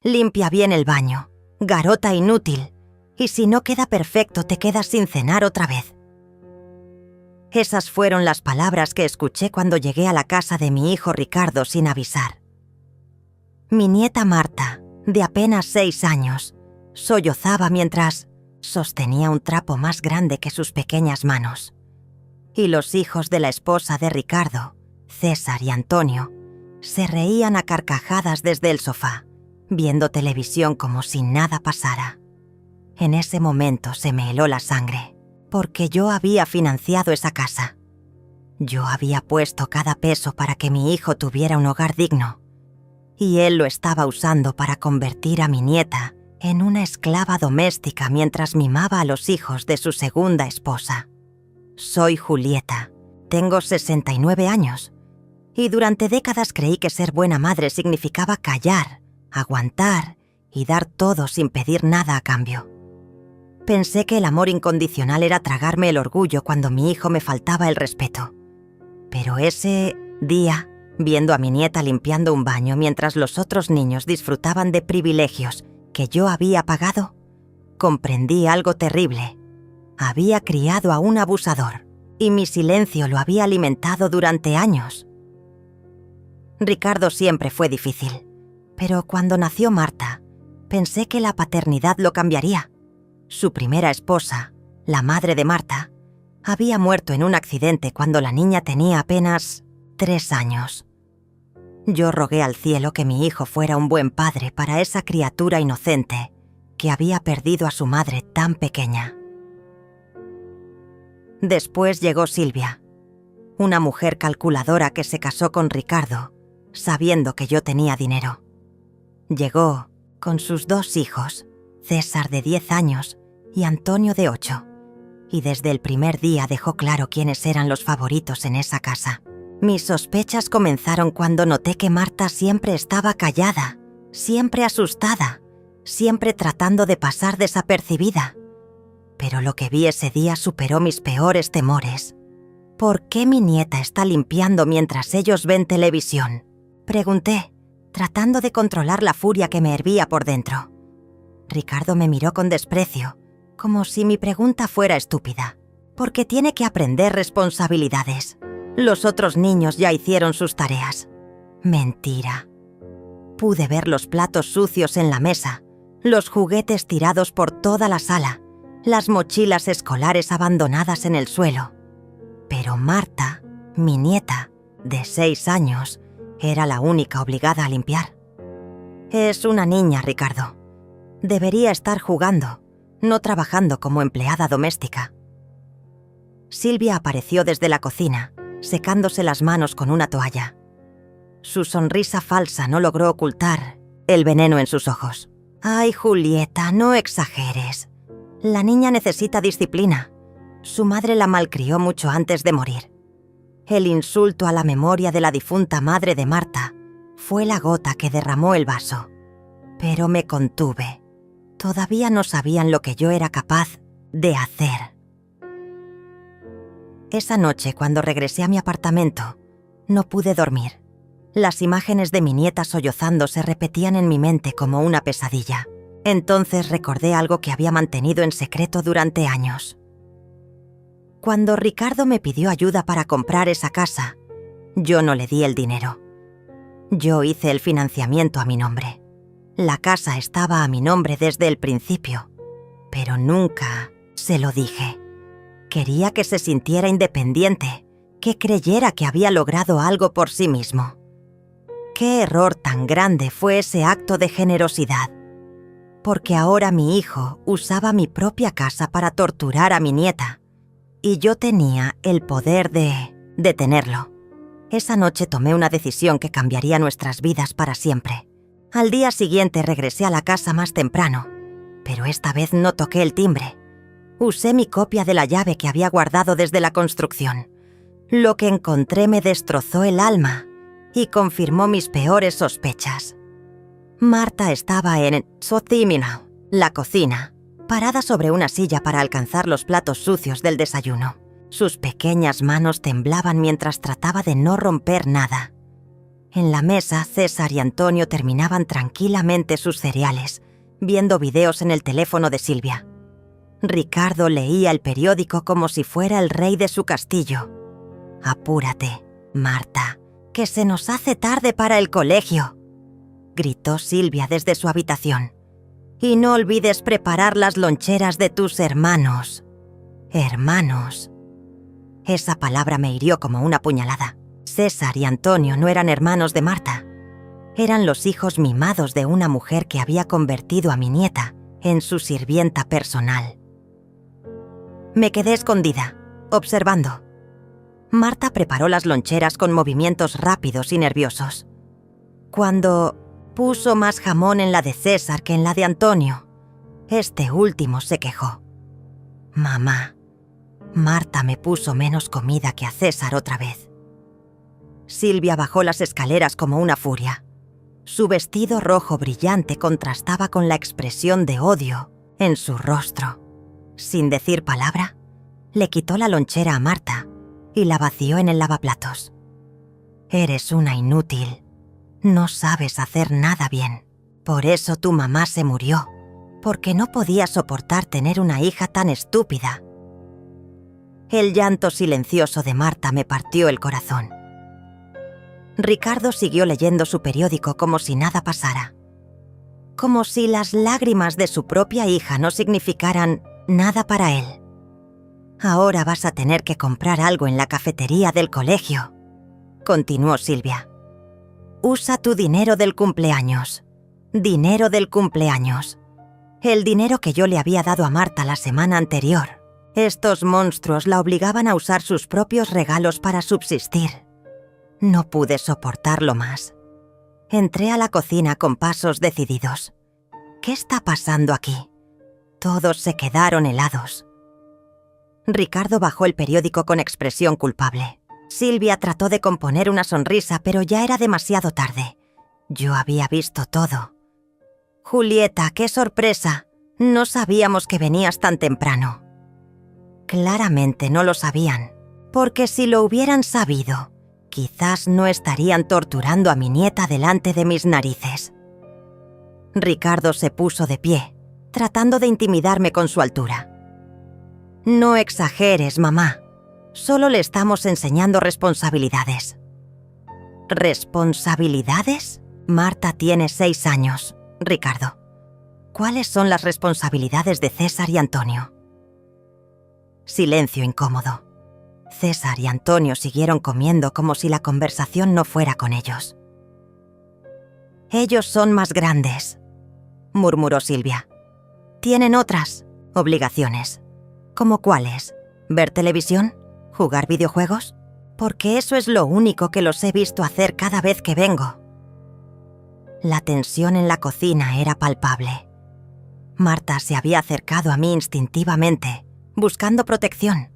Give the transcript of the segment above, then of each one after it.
Limpia bien el baño. Garota inútil. Y si no queda perfecto, te quedas sin cenar otra vez. Esas fueron las palabras que escuché cuando llegué a la casa de mi hijo Ricardo sin avisar. Mi nieta Marta, de apenas 6 años, sollozaba mientras sostenía un trapo más grande que sus pequeñas manos. Y los hijos de la esposa de Ricardo, César y Antonio, se reían a carcajadas desde el sofá, viendo televisión como si nada pasara. En ese momento se me heló la sangre, porque yo había financiado esa casa. Yo había puesto cada peso para que mi hijo tuviera un hogar digno, y él lo estaba usando para convertir a mi nieta en una esclava doméstica mientras mimaba a los hijos de su segunda esposa. Soy Julieta, tengo 69 años, y durante décadas creí que ser buena madre significaba callar, aguantar y dar todo sin pedir nada a cambio. Pensé que el amor incondicional era tragarme el orgullo cuando mi hijo me faltaba el respeto. Pero ese día, viendo a mi nieta limpiando un baño mientras los otros niños disfrutaban de privilegios que yo había pagado, comprendí algo terrible. Había criado a un abusador, y mi silencio lo había alimentado durante años. Ricardo siempre fue difícil, pero cuando nació Marta, pensé que la paternidad lo cambiaría. Su primera esposa, la madre de Marta, había muerto en un accidente cuando la niña tenía apenas 3 años. Yo rogué al cielo que mi hijo fuera un buen padre para esa criatura inocente que había perdido a su madre tan pequeña. Después llegó Silvia, una mujer calculadora que se casó con Ricardo, sabiendo que yo tenía dinero. Llegó con sus 2 hijos, César de 10 años y Antonio de 8, y desde el primer día dejó claro quiénes eran los favoritos en esa casa. Mis sospechas comenzaron cuando noté que Marta siempre estaba callada, siempre asustada, siempre tratando de pasar desapercibida. Pero lo que vi ese día superó mis peores temores. ¿Por qué mi nieta está limpiando mientras ellos ven televisión?, pregunté, tratando de controlar la furia que me hervía por dentro. Ricardo me miró con desprecio, como si mi pregunta fuera estúpida, porque tiene que aprender responsabilidades. Los otros niños ya hicieron sus tareas. Mentira. Pude ver los platos sucios en la mesa, los juguetes tirados por toda la sala, las mochilas escolares abandonadas en el suelo. Pero Marta, mi nieta, de 6 años, era la única obligada a limpiar. Es una niña, Ricardo. Debería estar jugando, no trabajando como empleada doméstica. Silvia apareció desde la cocina, secándose las manos con una toalla. Su sonrisa falsa no logró ocultar el veneno en sus ojos. «Ay, Julieta, no exageres. La niña necesita disciplina. Su madre la malcrió mucho antes de morir». El insulto a la memoria de la difunta madre de Marta fue la gota que derramó el vaso. Pero me contuve. Todavía no sabían lo que yo era capaz de hacer. Esa noche, cuando regresé a mi apartamento, no pude dormir. Las imágenes de mi nieta sollozando se repetían en mi mente como una pesadilla. Entonces recordé algo que había mantenido en secreto durante años. Cuando Ricardo me pidió ayuda para comprar esa casa, yo no le di el dinero. Yo hice el financiamiento a mi nombre. La casa estaba a mi nombre desde el principio, pero nunca se lo dije. Quería que se sintiera independiente, que creyera que había logrado algo por sí mismo. ¿Qué error tan grande fue ese acto de generosidad? Porque ahora mi hijo usaba mi propia casa para torturar a mi nieta, y yo tenía el poder de detenerlo. Esa noche tomé una decisión que cambiaría nuestras vidas para siempre. Al día siguiente regresé a la casa más temprano, pero esta vez no toqué el timbre. Usé mi copia de la llave que había guardado desde la construcción. Lo que encontré me destrozó el alma y confirmó mis peores sospechas. Marta estaba en Sotimina, la cocina, parada sobre una silla para alcanzar los platos sucios del desayuno. Sus pequeñas manos temblaban mientras trataba de no romper nada. En la mesa, César y Antonio terminaban tranquilamente sus cereales, viendo videos en el teléfono de Silvia. Ricardo leía el periódico como si fuera el rey de su castillo. «Apúrate, Marta, que se nos hace tarde para el colegio», gritó Silvia desde su habitación. «Y no olvides preparar las loncheras de tus hermanos». «Hermanos». Esa palabra me hirió como una puñalada. César y Antonio no eran hermanos de Marta. Eran los hijos mimados de una mujer que había convertido a mi nieta en su sirvienta personal. Me quedé escondida, observando. Marta preparó las loncheras con movimientos rápidos y nerviosos. Cuando puso más jamón en la de César que en la de Antonio, este último se quejó. «Mamá, Marta me puso menos comida que a César otra vez». Silvia bajó las escaleras como una furia. Su vestido rojo brillante contrastaba con la expresión de odio en su rostro. Sin decir palabra, le quitó la lonchera a Marta y la vació en el lavaplatos. «Eres una inútil. No sabes hacer nada bien. Por eso tu mamá se murió, porque no podía soportar tener una hija tan estúpida». El llanto silencioso de Marta me partió el corazón. Ricardo siguió leyendo su periódico como si nada pasara. Como si las lágrimas de su propia hija no significaran nada para él. «Ahora vas a tener que comprar algo en la cafetería del colegio», continuó Silvia. «Usa tu dinero del cumpleaños. Dinero del cumpleaños. El dinero que yo le había dado a Marta la semana anterior. Estos monstruos la obligaban a usar sus propios regalos para subsistir. No pude soportarlo más. Entré a la cocina con pasos decididos. ¿Qué está pasando aquí? Todos se quedaron helados». Ricardo bajó el periódico con expresión culpable. Silvia trató de componer una sonrisa, pero ya era demasiado tarde. Yo había visto todo. «Julieta, qué sorpresa. No sabíamos que venías tan temprano». Claramente no lo sabían, porque si lo hubieran sabido, quizás no estarían torturando a mi nieta delante de mis narices. Ricardo se puso de pie, tratando de intimidarme con su altura. «No exageres, mamá. Solo le estamos enseñando responsabilidades». ¿Responsabilidades? Marta tiene 6 años, Ricardo. ¿Cuáles son las responsabilidades de César y Antonio? Silencio incómodo. César y Antonio siguieron comiendo como si la conversación no fuera con ellos. «Ellos son más grandes», murmuró Silvia. «Tienen otras obligaciones». ¿Cómo cuáles? ¿Ver televisión? ¿Jugar videojuegos? Porque eso es lo único que los he visto hacer cada vez que vengo. La tensión en la cocina era palpable. Marta se había acercado a mí instintivamente, buscando protección.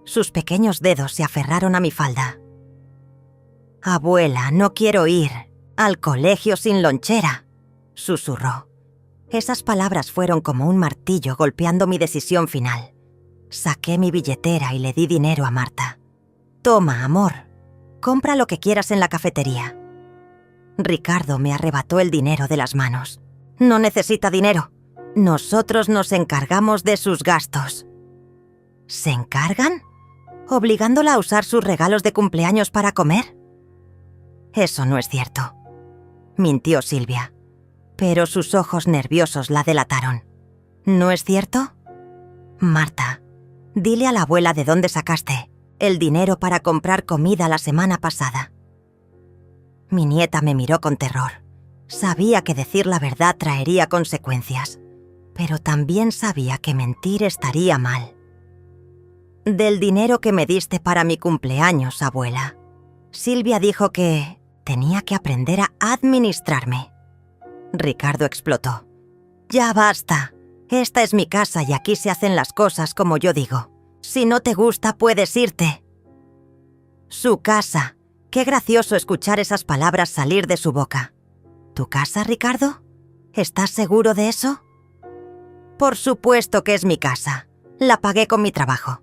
Sus pequeños dedos se aferraron a mi falda. «Abuela, no quiero ir al colegio sin lonchera», susurró. Esas palabras fueron como un martillo golpeando mi decisión final. Saqué mi billetera y le di dinero a Marta. «Toma, amor. Compra lo que quieras en la cafetería». Ricardo me arrebató el dinero de las manos. «No necesita dinero. Nosotros nos encargamos de sus gastos». ¿Se encargan? ¿Obligándola a usar sus regalos de cumpleaños para comer? Eso no es cierto. Mintió Silvia, pero sus ojos nerviosos la delataron. ¿No es cierto? Marta, dile a la abuela de dónde sacaste el dinero para comprar comida la semana pasada. Mi nieta me miró con terror. Sabía que decir la verdad traería consecuencias, pero también sabía que mentir estaría mal. Del dinero que me diste para mi cumpleaños, abuela. Silvia dijo que tenía que aprender a administrarme. Ricardo explotó. Ya basta. Esta es mi casa y aquí se hacen las cosas como yo digo. Si no te gusta, puedes irte. Su casa. Qué gracioso escuchar esas palabras salir de su boca. ¿Tu casa, Ricardo? ¿Estás seguro de eso? Por supuesto que es mi casa. La pagué con mi trabajo.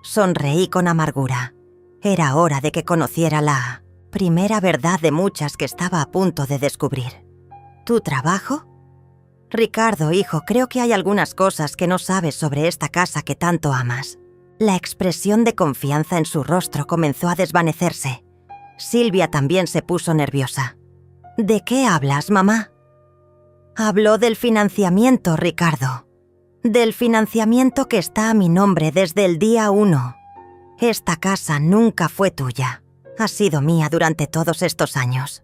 Sonreí con amargura. Era hora de que conociera la Primera verdad de muchas que estaba a punto de descubrir. ¿Tu trabajo? Ricardo, hijo, creo que hay algunas cosas que no sabes sobre esta casa que tanto amas. La expresión de confianza en su rostro comenzó a desvanecerse. Silvia también se puso nerviosa. ¿De qué hablas, mamá? Habló del financiamiento, Ricardo. Del financiamiento que está a mi nombre desde el día 1. Esta casa nunca fue tuya. Ha sido mía durante todos estos años.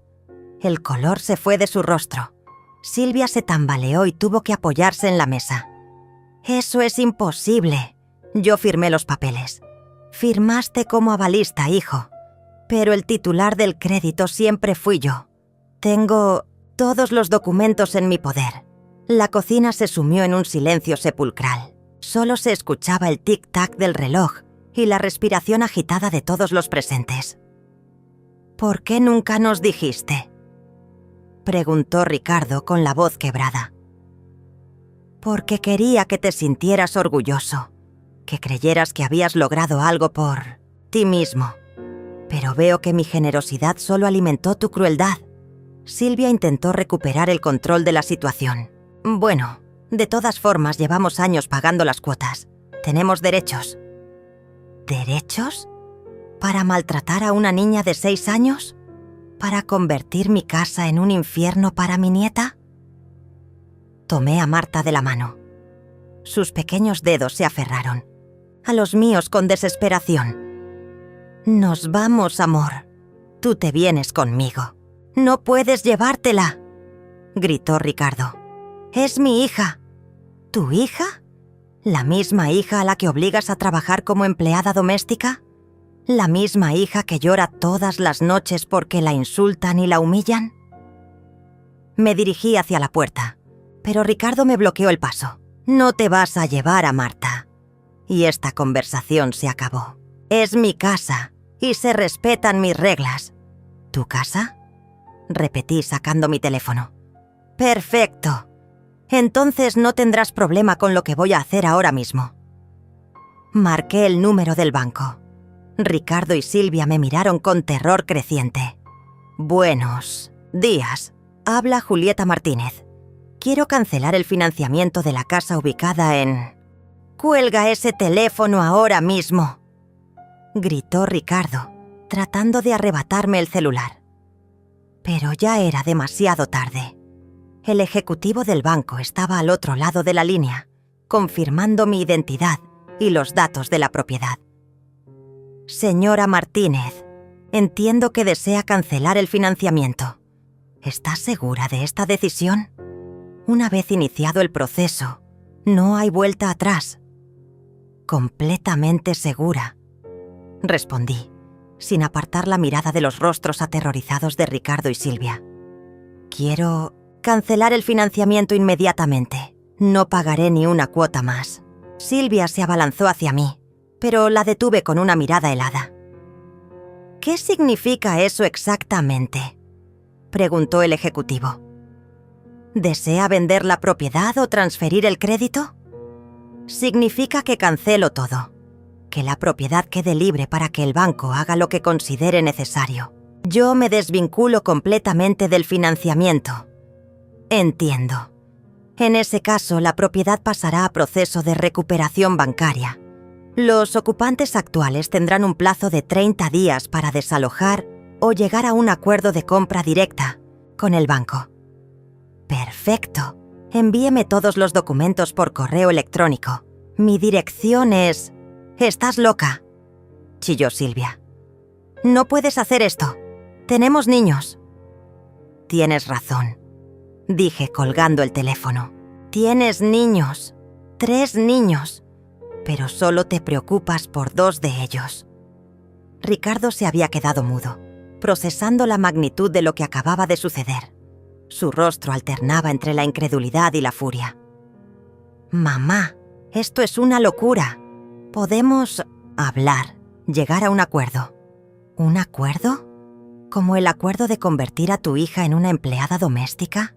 El color se fue de su rostro. Silvia se tambaleó y tuvo que apoyarse en la mesa. Eso es imposible. Yo firmé los papeles. Firmaste como avalista, hijo. Pero el titular del crédito siempre fui yo. Tengo todos los documentos en mi poder. La cocina se sumió en un silencio sepulcral. Solo se escuchaba el tic-tac del reloj y la respiración agitada de todos los presentes. ¿Por qué nunca nos dijiste?, preguntó Ricardo con la voz quebrada. Porque quería que te sintieras orgulloso, que creyeras que habías logrado algo por ti mismo. Pero veo que mi generosidad solo alimentó tu crueldad. Silvia intentó recuperar el control de la situación. Bueno, de todas formas llevamos años pagando las cuotas. Tenemos derechos. ¿Derechos? ¿Para maltratar a una niña de 6 años? ¿Para convertir mi casa en un infierno para mi nieta? Tomé a Marta de la mano. Sus pequeños dedos se aferraron a los míos con desesperación. Nos vamos, amor. Tú te vienes conmigo. No puedes llevártela, gritó Ricardo. Es mi hija. ¿Tu hija? ¿La misma hija a la que obligas a trabajar como empleada doméstica? ¿La misma hija que llora todas las noches porque la insultan y la humillan? Me dirigí hacia la puerta, pero Ricardo me bloqueó el paso. No te vas a llevar a Marta. Y esta conversación se acabó. Es mi casa y se respetan mis reglas. ¿Tu casa?, repetí sacando mi teléfono. Perfecto. Entonces no tendrás problema con lo que voy a hacer ahora mismo. Marqué el número del banco. Ricardo y Silvia me miraron con terror creciente. Buenos días. Habla Julieta Martínez. Quiero cancelar el financiamiento de la casa ubicada en... ¡Cuelga ese teléfono ahora mismo!, gritó Ricardo, tratando de arrebatarme el celular. Pero ya era demasiado tarde. El ejecutivo del banco estaba al otro lado de la línea, confirmando mi identidad y los datos de la propiedad. Señora Martínez, entiendo que desea cancelar el financiamiento. ¿Está segura de esta decisión? Una vez iniciado el proceso, no hay vuelta atrás. Completamente segura, respondí, sin apartar la mirada de los rostros aterrorizados de Ricardo y Silvia. Quiero cancelar el financiamiento inmediatamente. No pagaré ni una cuota más. Silvia se abalanzó hacia mí, pero la detuve con una mirada helada. ¿Qué significa eso exactamente?, preguntó el ejecutivo. ¿Desea vender la propiedad o transferir el crédito? Significa que cancelo todo, que la propiedad quede libre para que el banco haga lo que considere necesario. Yo me desvinculo completamente del financiamiento. Entiendo. En ese caso, la propiedad pasará a proceso de recuperación bancaria. Los ocupantes actuales tendrán un plazo de 30 días para desalojar o llegar a un acuerdo de compra directa con el banco. Perfecto. Envíeme todos los documentos por correo electrónico. Mi dirección es... «Estás loca», chilló Silvia. «No puedes hacer esto. Tenemos niños». «Tienes razón», dije colgando el teléfono. «Tienes niños. 3 niños. Pero solo te preocupas por 2 de ellos». Ricardo se había quedado mudo, procesando la magnitud de lo que acababa de suceder. Su rostro alternaba entre la incredulidad y la furia. «Mamá, esto es una locura. Podemos hablar, llegar a un acuerdo». ¿Un acuerdo? ¿Como el acuerdo de convertir a tu hija en una empleada doméstica?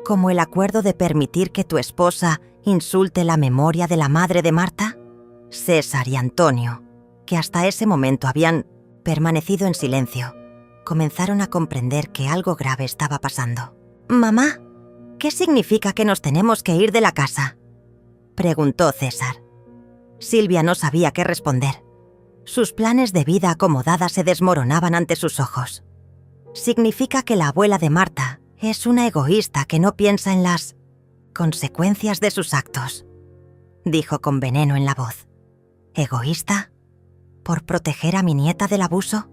¿Como el acuerdo de permitir que tu esposa insulte la memoria de la madre de Marta? César y Antonio, que hasta ese momento habían permanecido en silencio, comenzaron a comprender que algo grave estaba pasando. «Mamá, ¿qué significa que nos tenemos que ir de la casa?», preguntó César. Silvia no sabía qué responder. Sus planes de vida acomodada se desmoronaban ante sus ojos. «Significa que la abuela de Marta es una egoísta que no piensa en las consecuencias de sus actos», dijo con veneno en la voz. «¿Egoísta? ¿Por proteger a mi nieta del abuso?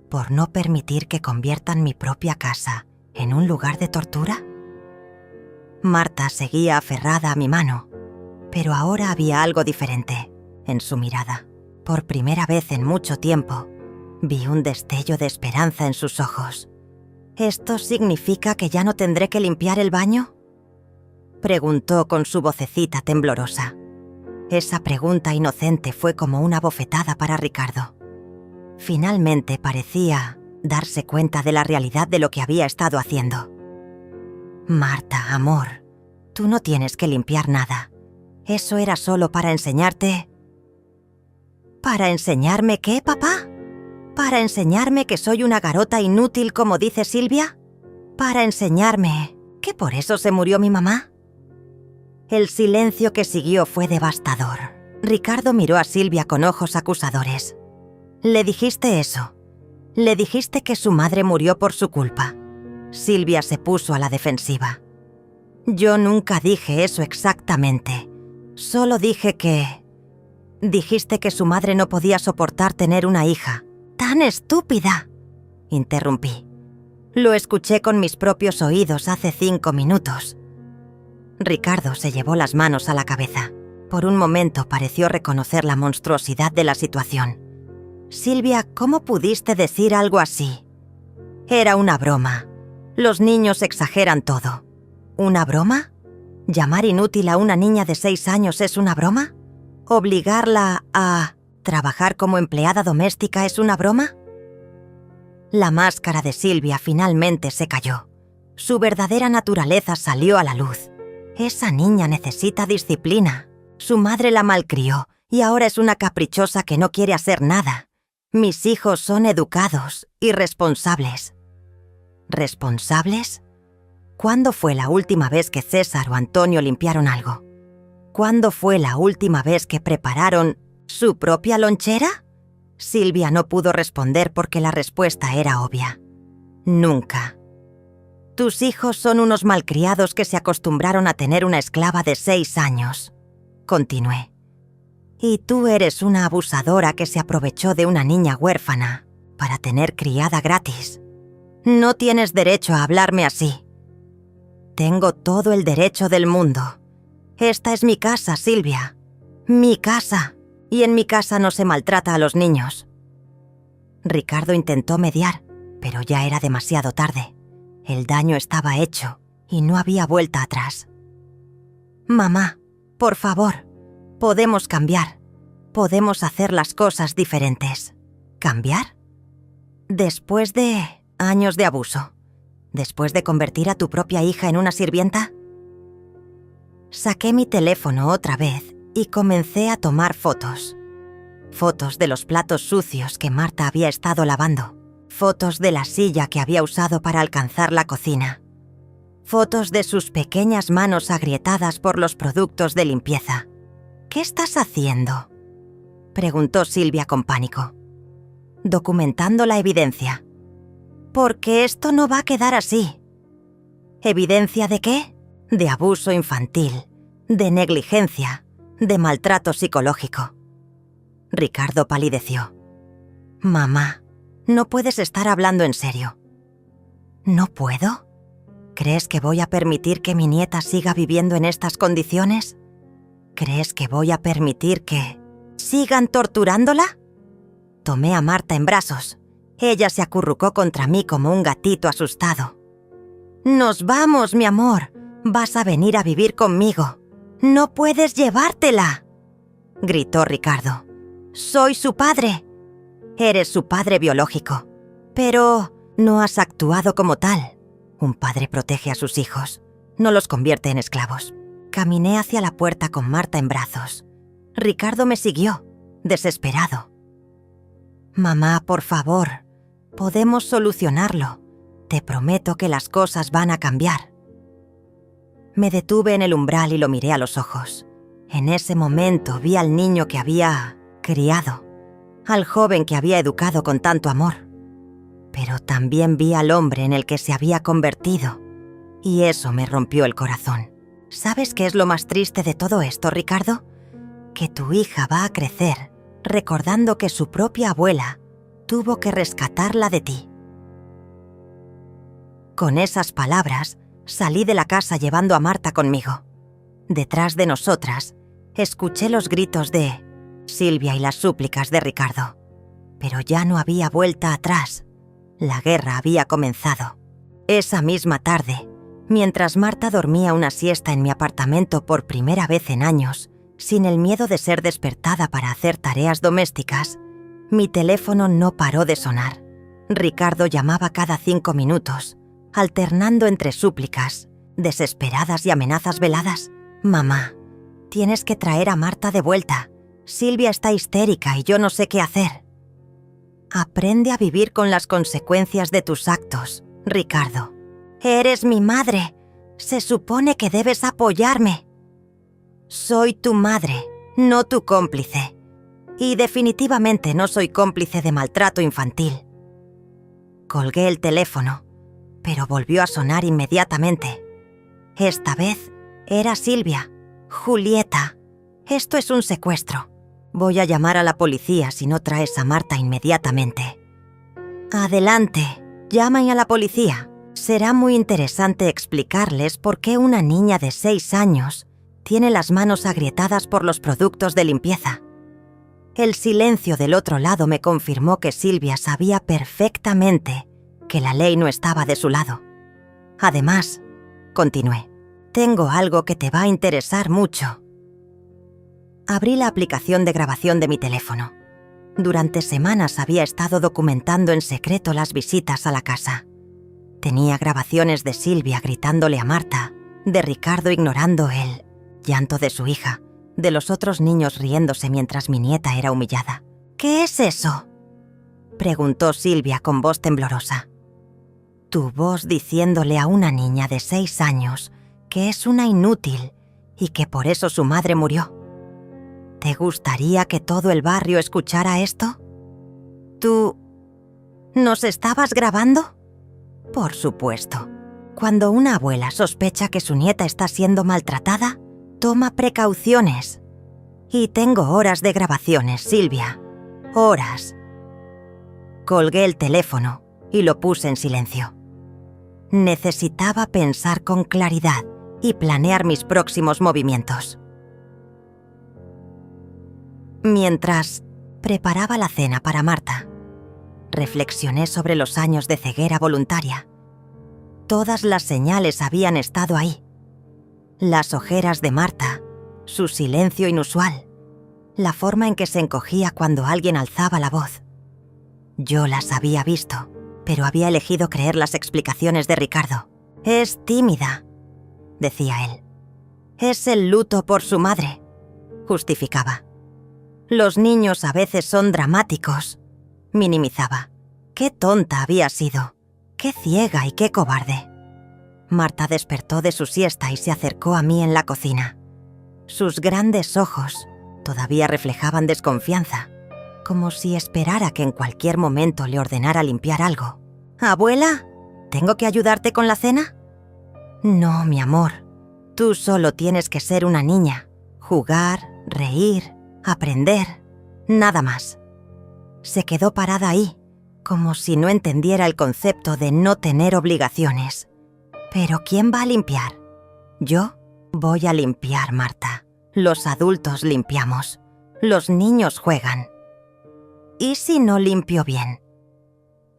¿Por no permitir que conviertan mi propia casa en un lugar de tortura?». Marta seguía aferrada a mi mano, pero ahora había algo diferente en su mirada. Por primera vez en mucho tiempo, vi un destello de esperanza en sus ojos. «¿Esto significa que ya no tendré que limpiar el baño?», preguntó con su vocecita temblorosa. Esa pregunta inocente fue como una bofetada para Ricardo. Finalmente parecía darse cuenta de la realidad de lo que había estado haciendo. «Marta, amor, tú no tienes que limpiar nada. Eso era solo para enseñarte». «¿Para enseñarme qué, papá? ¿Para enseñarme que soy una garota inútil como dice Silvia? ¿Para enseñarme que por eso se murió mi mamá?». El silencio que siguió fue devastador. Ricardo miró a Silvia con ojos acusadores. «¿Le dijiste eso? ¿Le dijiste que su madre murió por su culpa?». Silvia se puso a la defensiva. «Yo nunca dije eso exactamente. Solo dije que... Dijiste que su madre no podía soportar tener una hija». «¡Tan estúpida!», interrumpí. «Lo escuché con mis propios oídos hace 5 minutos». Ricardo se llevó las manos a la cabeza. Por un momento pareció reconocer la monstruosidad de la situación. «Silvia, ¿cómo pudiste decir algo así?». «Era una broma. Los niños exageran todo». «¿Una broma? ¿Llamar inútil a una niña de 6 años es una broma? ¿Obligarla a trabajar como empleada doméstica es una broma?». La máscara de Silvia finalmente se cayó. Su verdadera naturaleza salió a la luz. «Esa niña necesita disciplina. Su madre la malcrió y ahora es una caprichosa que no quiere hacer nada. Mis hijos son educados y responsables». ¿Responsables? ¿Cuándo fue la última vez que César o Antonio limpiaron algo? ¿Cuándo fue la última vez que prepararon su propia lonchera? Silvia no pudo responder porque la respuesta era obvia. Nunca. «Tus hijos son unos malcriados que se acostumbraron a tener una esclava de 6 años», continué. «Y tú eres una abusadora que se aprovechó de una niña huérfana para tener criada gratis. No tienes derecho a hablarme así». «Tengo todo el derecho del mundo. Esta es mi casa, Silvia. Mi casa. Y en mi casa no se maltrata a los niños». Ricardo intentó mediar, pero ya era demasiado tarde. El daño estaba hecho y no había vuelta atrás. «Mamá, por favor, podemos cambiar. Podemos hacer las cosas diferentes». ¿Cambiar? ¿Después de años de abuso? ¿Después de convertir a tu propia hija en una sirvienta? Saqué mi teléfono otra vez y comencé a tomar fotos. Fotos de los platos sucios que Marta había estado lavando. Fotos de la silla que había usado para alcanzar la cocina. Fotos de sus pequeñas manos agrietadas por los productos de limpieza. «¿Qué estás haciendo?», preguntó Silvia con pánico. «Documentando la evidencia». «Porque esto no va a quedar así». «¿Evidencia de qué?». «De abuso infantil, de negligencia, de maltrato psicológico». Ricardo palideció. «Mamá, no puedes estar hablando en serio». «¿No puedo? ¿Crees que voy a permitir que mi nieta siga viviendo en estas condiciones? ¿Crees que voy a permitir que sigan torturándola?». Tomé a Marta en brazos. Ella se acurrucó contra mí como un gatito asustado. «Nos vamos, mi amor. Vas a venir a vivir conmigo. No puedes llevártela», gritó Ricardo. «Soy su padre». «Eres su padre biológico, pero no has actuado como tal. Un padre protege a sus hijos, no los convierte en esclavos». Caminé hacia la puerta con Marta en brazos. Ricardo me siguió, desesperado. «Mamá, por favor, Podemos solucionarlo. Te prometo que las cosas van a cambiar. Me detuve en el umbral y lo miré a los ojos. En ese momento vi al niño que había criado, al joven que había educado con tanto amor. Pero también vi al hombre en el que se había convertido, y eso me rompió el corazón. ¿Sabes qué es lo más triste de todo esto, Ricardo? Que tu hija va a crecer recordando que su propia abuela tuvo que rescatarla de ti. Con esas palabras, salí de la casa llevando a Marta conmigo. Detrás de nosotras, escuché los gritos de Silvia y las súplicas de Ricardo. Pero ya no había vuelta atrás. La guerra había comenzado. Esa misma tarde, mientras Marta dormía una siesta en mi apartamento por primera vez en años, sin el miedo de ser despertada para hacer tareas domésticas, mi teléfono no paró de sonar. Ricardo llamaba cada 5 minutos, alternando entre súplicas, desesperadas y amenazas veladas. «Mamá, tienes que traer a Marta de vuelta. Silvia está histérica y yo no sé qué hacer». Aprende a vivir con las consecuencias de tus actos, Ricardo. Eres mi madre. Se supone que debes apoyarme. Soy tu madre, no tu cómplice. Y definitivamente no soy cómplice de maltrato infantil. Colgué el teléfono, pero volvió a sonar inmediatamente. Esta vez era Silvia. Julieta, esto es un secuestro. Voy a llamar a la policía si no traes a Marta inmediatamente. Adelante, llamen a la policía. Será muy interesante explicarles por qué una niña de 6 años tiene las manos agrietadas por los productos de limpieza. El silencio del otro lado me confirmó que Silvia sabía perfectamente que la ley no estaba de su lado. Además, continué, tengo algo que te va a interesar mucho. Abrí la aplicación de grabación de mi teléfono. Durante semanas había estado documentando en secreto las visitas a la casa. Tenía grabaciones de Silvia gritándole a Marta, de Ricardo ignorando el llanto de su hija, de los otros niños riéndose mientras mi nieta era humillada. «¿Qué es eso?», preguntó Silvia con voz temblorosa. «Tu voz diciéndole a una niña de 6 años que es una inútil y que por eso su madre murió. ¿Te gustaría que todo el barrio escuchara esto? ¿Tú nos estabas grabando?». Por supuesto. Cuando una abuela sospecha que su nieta está siendo maltratada, toma precauciones. Y tengo horas de grabaciones, Silvia. Horas. Colgué el teléfono y lo puse en silencio. Necesitaba pensar con claridad y planear mis próximos movimientos. Mientras preparaba la cena para Marta, reflexioné sobre los años de ceguera voluntaria. Todas las señales habían estado ahí. Las ojeras de Marta, su silencio inusual, la forma en que se encogía cuando alguien alzaba la voz. Yo las había visto, pero había elegido creer las explicaciones de Ricardo. «Es tímida», decía él. «Es el luto por su madre», justificaba. «Los niños a veces son dramáticos», minimizaba. Qué tonta había sido. Qué ciega y qué cobarde. Marta despertó de su siesta y se acercó a mí en la cocina. Sus grandes ojos todavía reflejaban desconfianza, como si esperara que en cualquier momento le ordenara limpiar algo. «Abuela, ¿tengo que ayudarte con la cena?». «No, mi amor. Tú solo tienes que ser una niña. Jugar, reír, aprender. Nada más». Se quedó parada ahí, como si no entendiera el concepto de no tener obligaciones. «¿Pero quién va a limpiar?». «Yo voy a limpiar, Marta. Los adultos limpiamos. Los niños juegan». «¿Y si no limpio bien?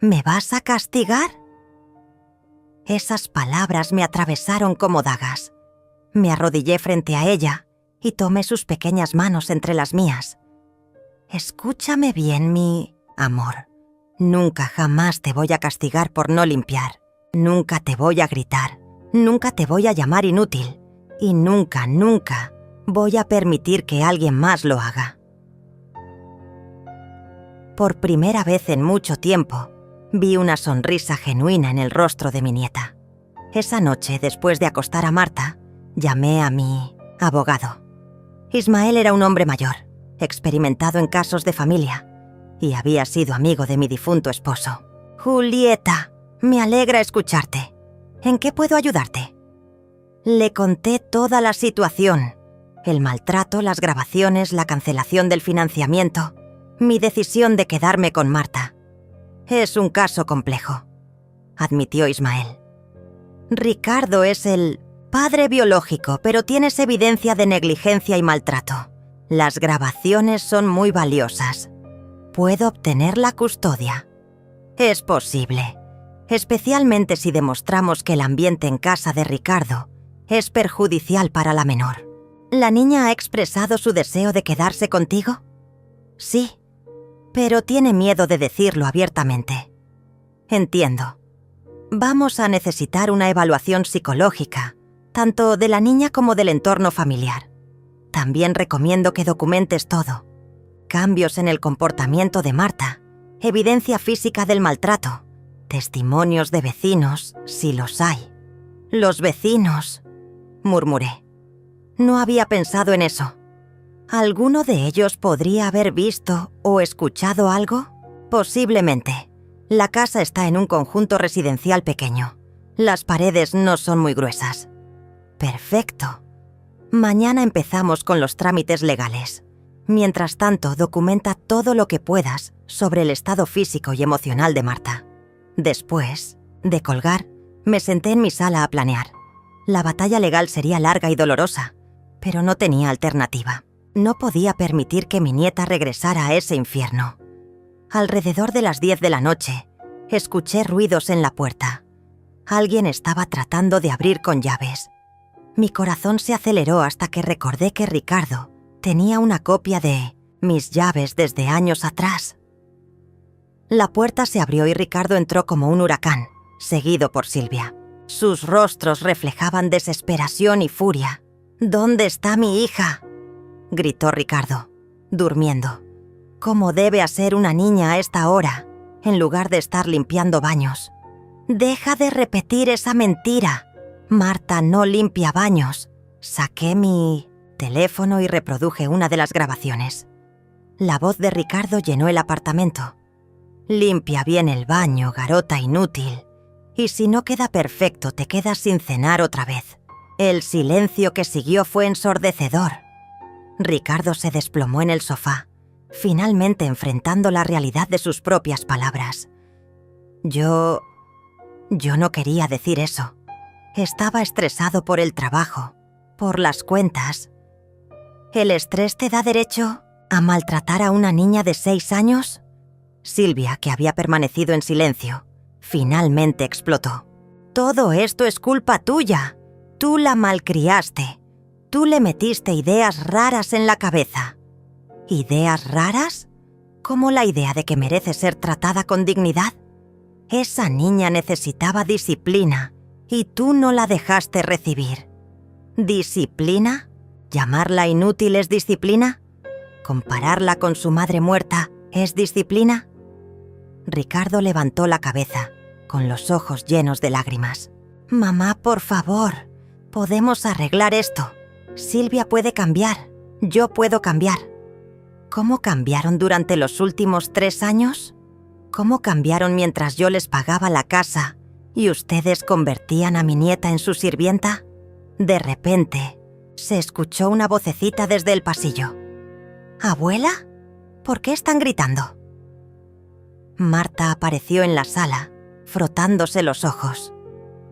¿Me vas a castigar?». Esas palabras me atravesaron como dagas. Me arrodillé frente a ella y tomé sus pequeñas manos entre las mías. «Escúchame bien, mi amor. Nunca jamás te voy a castigar por no limpiar. Nunca te voy a gritar. Nunca te voy a llamar inútil. Y nunca, nunca voy a permitir que alguien más lo haga». Por primera vez en mucho tiempo, Vi una sonrisa genuina en el rostro de mi nieta. Esa noche, después de acostar a Marta, llamé a mi abogado. Ismael era un hombre mayor, experimentado en casos de familia, y había sido amigo de mi difunto esposo. «Julieta, me alegra escucharte. ¿En qué puedo ayudarte?» Le conté toda la situación: el maltrato, las grabaciones, la cancelación del financiamiento, mi decisión de quedarme con Marta. «Es un caso complejo», admitió Ismael. «Ricardo es el padre biológico, pero tienes evidencia de negligencia y maltrato. Las grabaciones son muy valiosas. Puedo obtener la custodia». «Es posible, especialmente si demostramos que el ambiente en casa de Ricardo es perjudicial para la menor». «¿La niña ha expresado su deseo de quedarse contigo?» «Sí, pero tiene miedo de decirlo abiertamente». «Entiendo. Vamos a necesitar una evaluación psicológica, tanto de la niña como del entorno familiar. También recomiendo que documentes todo: cambios en el comportamiento de Marta, evidencia física del maltrato, testimonios de vecinos, si los hay». «Los vecinos», murmuré. No había pensado en eso. ¿Alguno de ellos podría haber visto o escuchado algo? Posiblemente. La casa está en un conjunto residencial pequeño. Las paredes no son muy gruesas. Perfecto. Mañana empezamos con los trámites legales. Mientras tanto, documenta todo lo que puedas sobre el estado físico y emocional de Marta. Después de colgar, me senté en mi sala a planear. La batalla legal sería larga y dolorosa, pero no tenía alternativa. No podía permitir que mi nieta regresara a ese infierno. Alrededor de las 10 de la noche, escuché ruidos en la puerta. Alguien estaba tratando de abrir con llaves. Mi corazón se aceleró hasta que recordé que Ricardo tenía una copia de mis llaves desde años atrás. La puerta se abrió y Ricardo entró como un huracán, seguido por Silvia. Sus rostros reflejaban desesperación y furia. «¿Dónde está mi hija?», gritó Ricardo, durmiendo. «¿Cómo debe ser una niña a esta hora, en lugar de estar limpiando baños? Deja de repetir esa mentira. Marta no limpia baños». Saqué mi teléfono y reproduje una de las grabaciones. La voz de Ricardo llenó el apartamento. «Limpia bien el baño, garota inútil. Y si no queda perfecto, te quedas sin cenar otra vez». El silencio que siguió fue ensordecedor. Ricardo se desplomó en el sofá, finalmente enfrentando la realidad de sus propias palabras. Yo no quería decir eso. Estaba estresado por el trabajo, por las cuentas. ¿El estrés te da derecho a maltratar a una niña de 6 años? Silvia, que había permanecido en silencio, finalmente explotó. «Todo esto es culpa tuya. Tú la malcriaste. Tú le metiste ideas raras en la cabeza». ¿Ideas raras? ¿Como la idea de que merece ser tratada con dignidad? Esa niña necesitaba disciplina y tú no la dejaste recibir. ¿Disciplina? ¿Llamarla inútil es disciplina? ¿Compararla con su madre muerta es disciplina? Ricardo levantó la cabeza, con los ojos llenos de lágrimas. «Mamá, por favor, podemos arreglar esto. Silvia puede cambiar. Yo puedo cambiar». ¿Cómo cambiaron durante los últimos 3 años? ¿Cómo cambiaron mientras yo les pagaba la casa y ustedes convertían a mi nieta en su sirvienta? De repente, se escuchó una vocecita desde el pasillo. «¿Abuela? ¿Por qué están gritando?». Marta apareció en la sala, frotándose los ojos.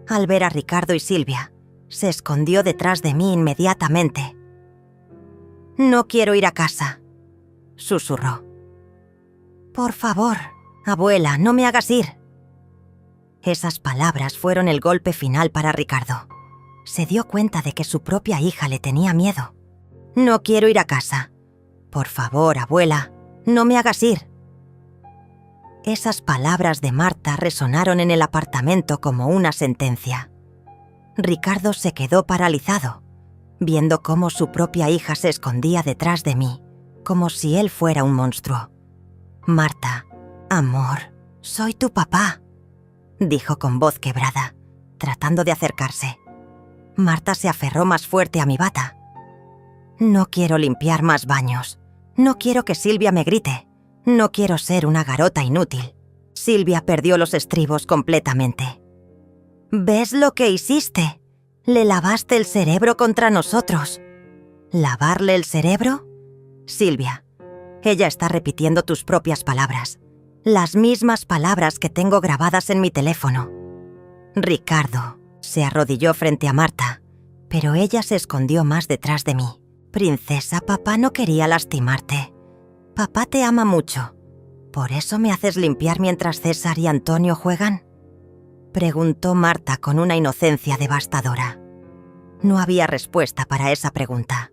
Al ver a Ricardo y Silvia, se escondió detrás de mí inmediatamente. «No quiero ir a casa», susurró. «Por favor, abuela, no me hagas ir». Esas palabras fueron el golpe final para Ricardo. Se dio cuenta de que su propia hija le tenía miedo. «No quiero ir a casa. Por favor, abuela, no me hagas ir». Esas palabras de Marta resonaron en el apartamento como una sentencia. Ricardo se quedó paralizado, viendo cómo su propia hija se escondía detrás de mí, como si él fuera un monstruo. «Marta, amor», Soy tu papá, dijo con voz quebrada, tratando de acercarse. Marta se aferró más fuerte a mi bata. No quiero limpiar más baños. No quiero que Silvia me grite. No quiero ser una garota inútil. Silvia perdió los estribos completamente. ¿Ves lo que hiciste? Le lavaste el cerebro contra nosotros. ¿Lavarle el cerebro? Silvia, ella está repitiendo tus propias palabras. Las mismas palabras que tengo grabadas en mi teléfono. Ricardo se arrodilló frente a Marta, pero ella se escondió más detrás de mí. Princesa, papá no quería lastimarte. Papá te ama mucho. ¿Por eso me haces limpiar mientras César y Antonio juegan? Preguntó Marta con una inocencia devastadora. No había respuesta para esa pregunta.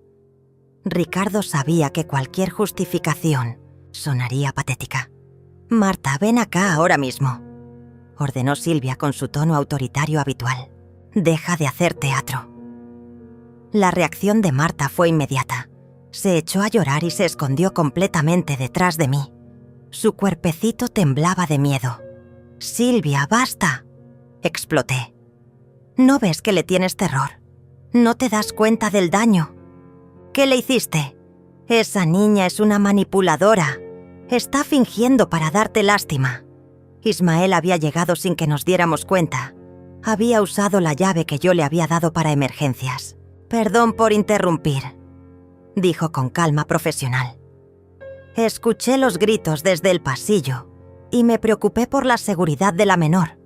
Ricardo sabía que cualquier justificación sonaría patética. Marta, ven acá ahora mismo, ordenó Silvia con su tono autoritario habitual. Deja de hacer teatro. La reacción de Marta fue inmediata. Se echó a llorar y se escondió completamente detrás de mí. Su cuerpecito temblaba de miedo. Silvia, basta, exploté. ¿No ves que le tienes terror? ¿No te das cuenta del daño? ¿Qué le hiciste? Esa niña es una manipuladora. Está fingiendo para darte lástima. Ismael había llegado sin que nos diéramos cuenta. Había usado la llave que yo le había dado para emergencias. Perdón por interrumpir, dijo con calma profesional. Escuché los gritos desde el pasillo y me preocupé por la seguridad de la menor.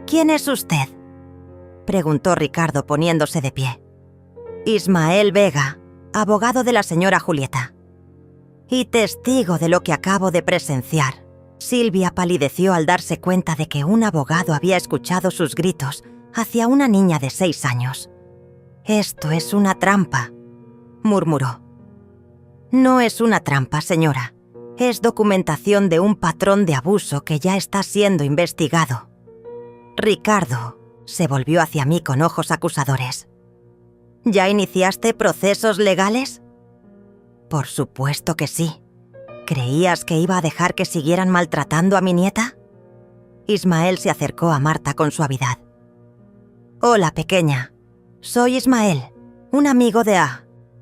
¿Quién es usted?, preguntó Ricardo poniéndose de pie. Ismael Vega, abogado de la señora Julieta. Y testigo de lo que acabo de presenciar. Silvia palideció al darse cuenta de que un abogado había escuchado sus gritos hacia una niña de 6 años. «Esto es una trampa», murmuró. «No es una trampa, señora. Es documentación de un patrón de abuso que ya está siendo investigado». Ricardo se volvió hacia mí con ojos acusadores. «¿Ya iniciaste procesos legales?» «Por supuesto que sí. ¿Creías que iba a dejar que siguieran maltratando a mi nieta?» Ismael se acercó a Marta con suavidad. «Hola, pequeña. Soy Ismael, un amigo de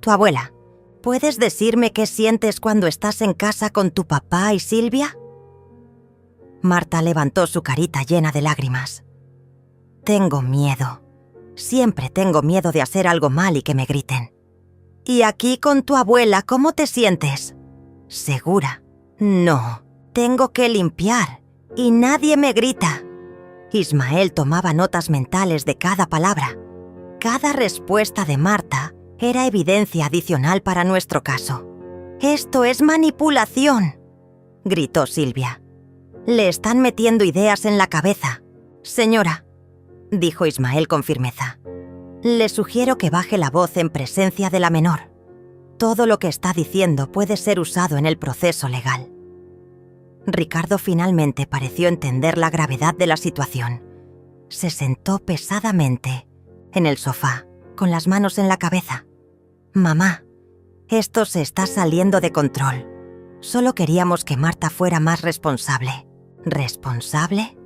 tu abuela. ¿Puedes decirme qué sientes cuando estás en casa con tu papá y Silvia?» Marta levantó su carita llena de lágrimas. «Tengo miedo. Siempre tengo miedo de hacer algo mal y que me griten». «¿Y aquí con tu abuela cómo te sientes?» «¿Segura?» «No, tengo que limpiar y nadie me grita». Ismael tomaba notas mentales de cada palabra. Cada respuesta de Marta era evidencia adicional para nuestro caso. «Esto es manipulación», gritó Silvia. «Le están metiendo ideas en la cabeza». «Señora», dijo Ismael con firmeza, «le sugiero que baje la voz en presencia de la menor. Todo lo que está diciendo puede ser usado en el proceso legal». Ricardo finalmente pareció entender la gravedad de la situación. Se sentó pesadamente en el sofá, con las manos en la cabeza. «Mamá, esto se está saliendo de control. Solo queríamos que Marta fuera más responsable». ¿Responsable?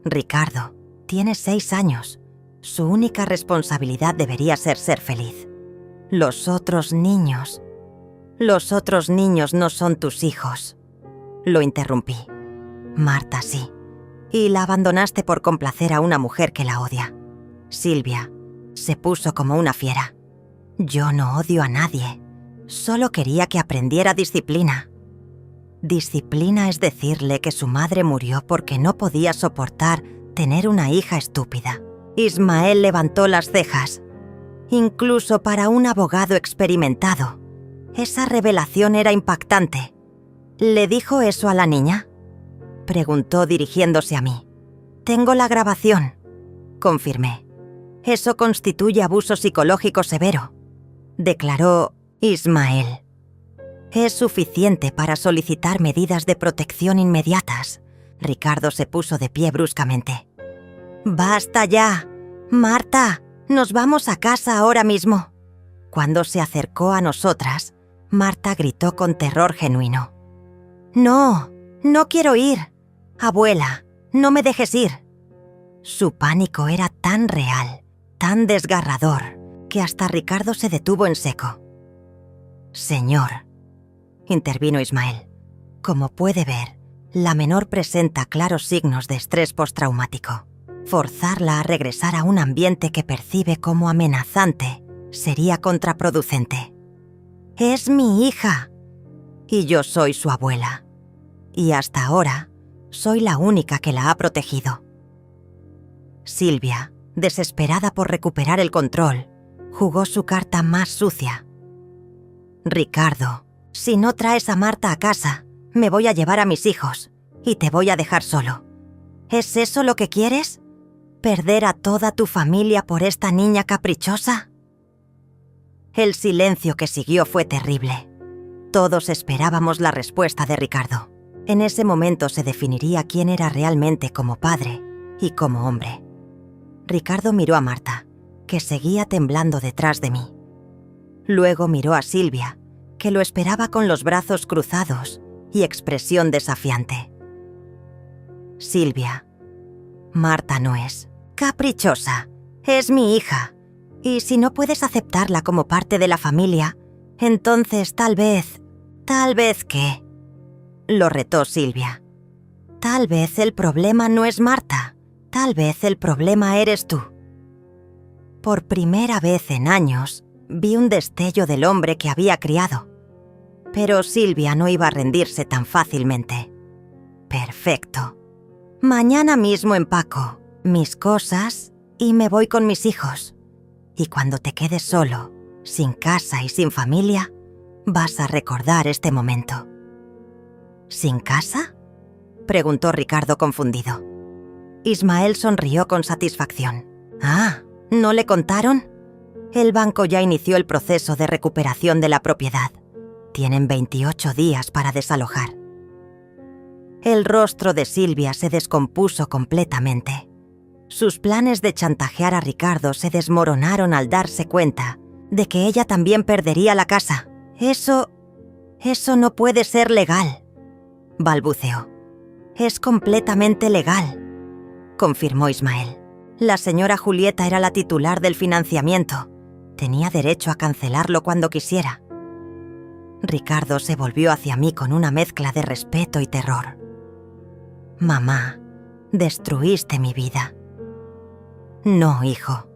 Ricardo, tiene 6 años. Su única responsabilidad debería ser feliz. Los otros niños no son tus hijos. Lo interrumpí. Marta sí. Y la abandonaste por complacer a una mujer que la odia. Silvia se puso como una fiera. Yo no odio a nadie. Solo quería que aprendiera disciplina. Disciplina es decirle que su madre murió porque no podía soportar tener una hija estúpida. Ismael levantó las cejas. Incluso para un abogado experimentado, esa revelación era impactante. ¿Le dijo eso a la niña?, preguntó dirigiéndose a mí. «Tengo la grabación», confirmé. «Eso constituye abuso psicológico severo», declaró Ismael. «Es suficiente para solicitar medidas de protección inmediatas». Ricardo se puso de pie bruscamente. «¡Basta ya! Marta, nos vamos a casa ahora mismo». Cuando se acercó a nosotras, Marta gritó con terror genuino. «No, no quiero ir». «Abuela, no me dejes ir». Su pánico era tan real, tan desgarrador, que hasta Ricardo se detuvo en seco. «Señor», intervino Ismael, «como puede ver, la menor presenta claros signos de estrés postraumático. Forzarla a regresar a un ambiente que percibe como amenazante sería contraproducente. Es mi hija, y yo soy su abuela. Y hasta ahora, soy la única que la ha protegido». Silvia, desesperada por recuperar el control, jugó su carta más sucia. «Ricardo, si no traes a Marta a casa, me voy a llevar a mis hijos y te voy a dejar solo. ¿Es eso lo que quieres? ¿Perder a toda tu familia por esta niña caprichosa?». El silencio que siguió fue terrible. Todos esperábamos la respuesta de Ricardo. En ese momento se definiría quién era realmente como padre y como hombre. Ricardo miró a Marta, que seguía temblando detrás de mí. Luego miró a Silvia, que lo esperaba con los brazos cruzados y expresión desafiante. «Silvia, Marta no es caprichosa, es mi hija. Y si no puedes aceptarla como parte de la familia, entonces tal vez ¿qué?», lo retó Silvia. «Tal vez el problema no es Marta, tal vez el problema eres tú». Por primera vez en años, vi un destello del hombre que había criado. Pero Silvia no iba a rendirse tan fácilmente. «Perfecto. Mañana mismo empaco mis cosas y me voy con mis hijos. Y cuando te quedes solo, sin casa y sin familia, vas a recordar este momento». «¿Sin casa?», preguntó Ricardo confundido. Ismael sonrió con satisfacción. «Ah, ¿no le contaron? El banco ya inició el proceso de recuperación de la propiedad. Tienen 28 días para desalojar». El rostro de Silvia se descompuso completamente. Sus planes de chantajear a Ricardo se desmoronaron al darse cuenta de que ella también perdería la casa. Eso no puede ser legal», balbuceó. «Es completamente legal», confirmó Ismael. «La señora Julieta era la titular del financiamiento. Tenía derecho a cancelarlo cuando quisiera». Ricardo se volvió hacia mí con una mezcla de respeto y terror. «Mamá, destruiste mi vida». «No, hijo.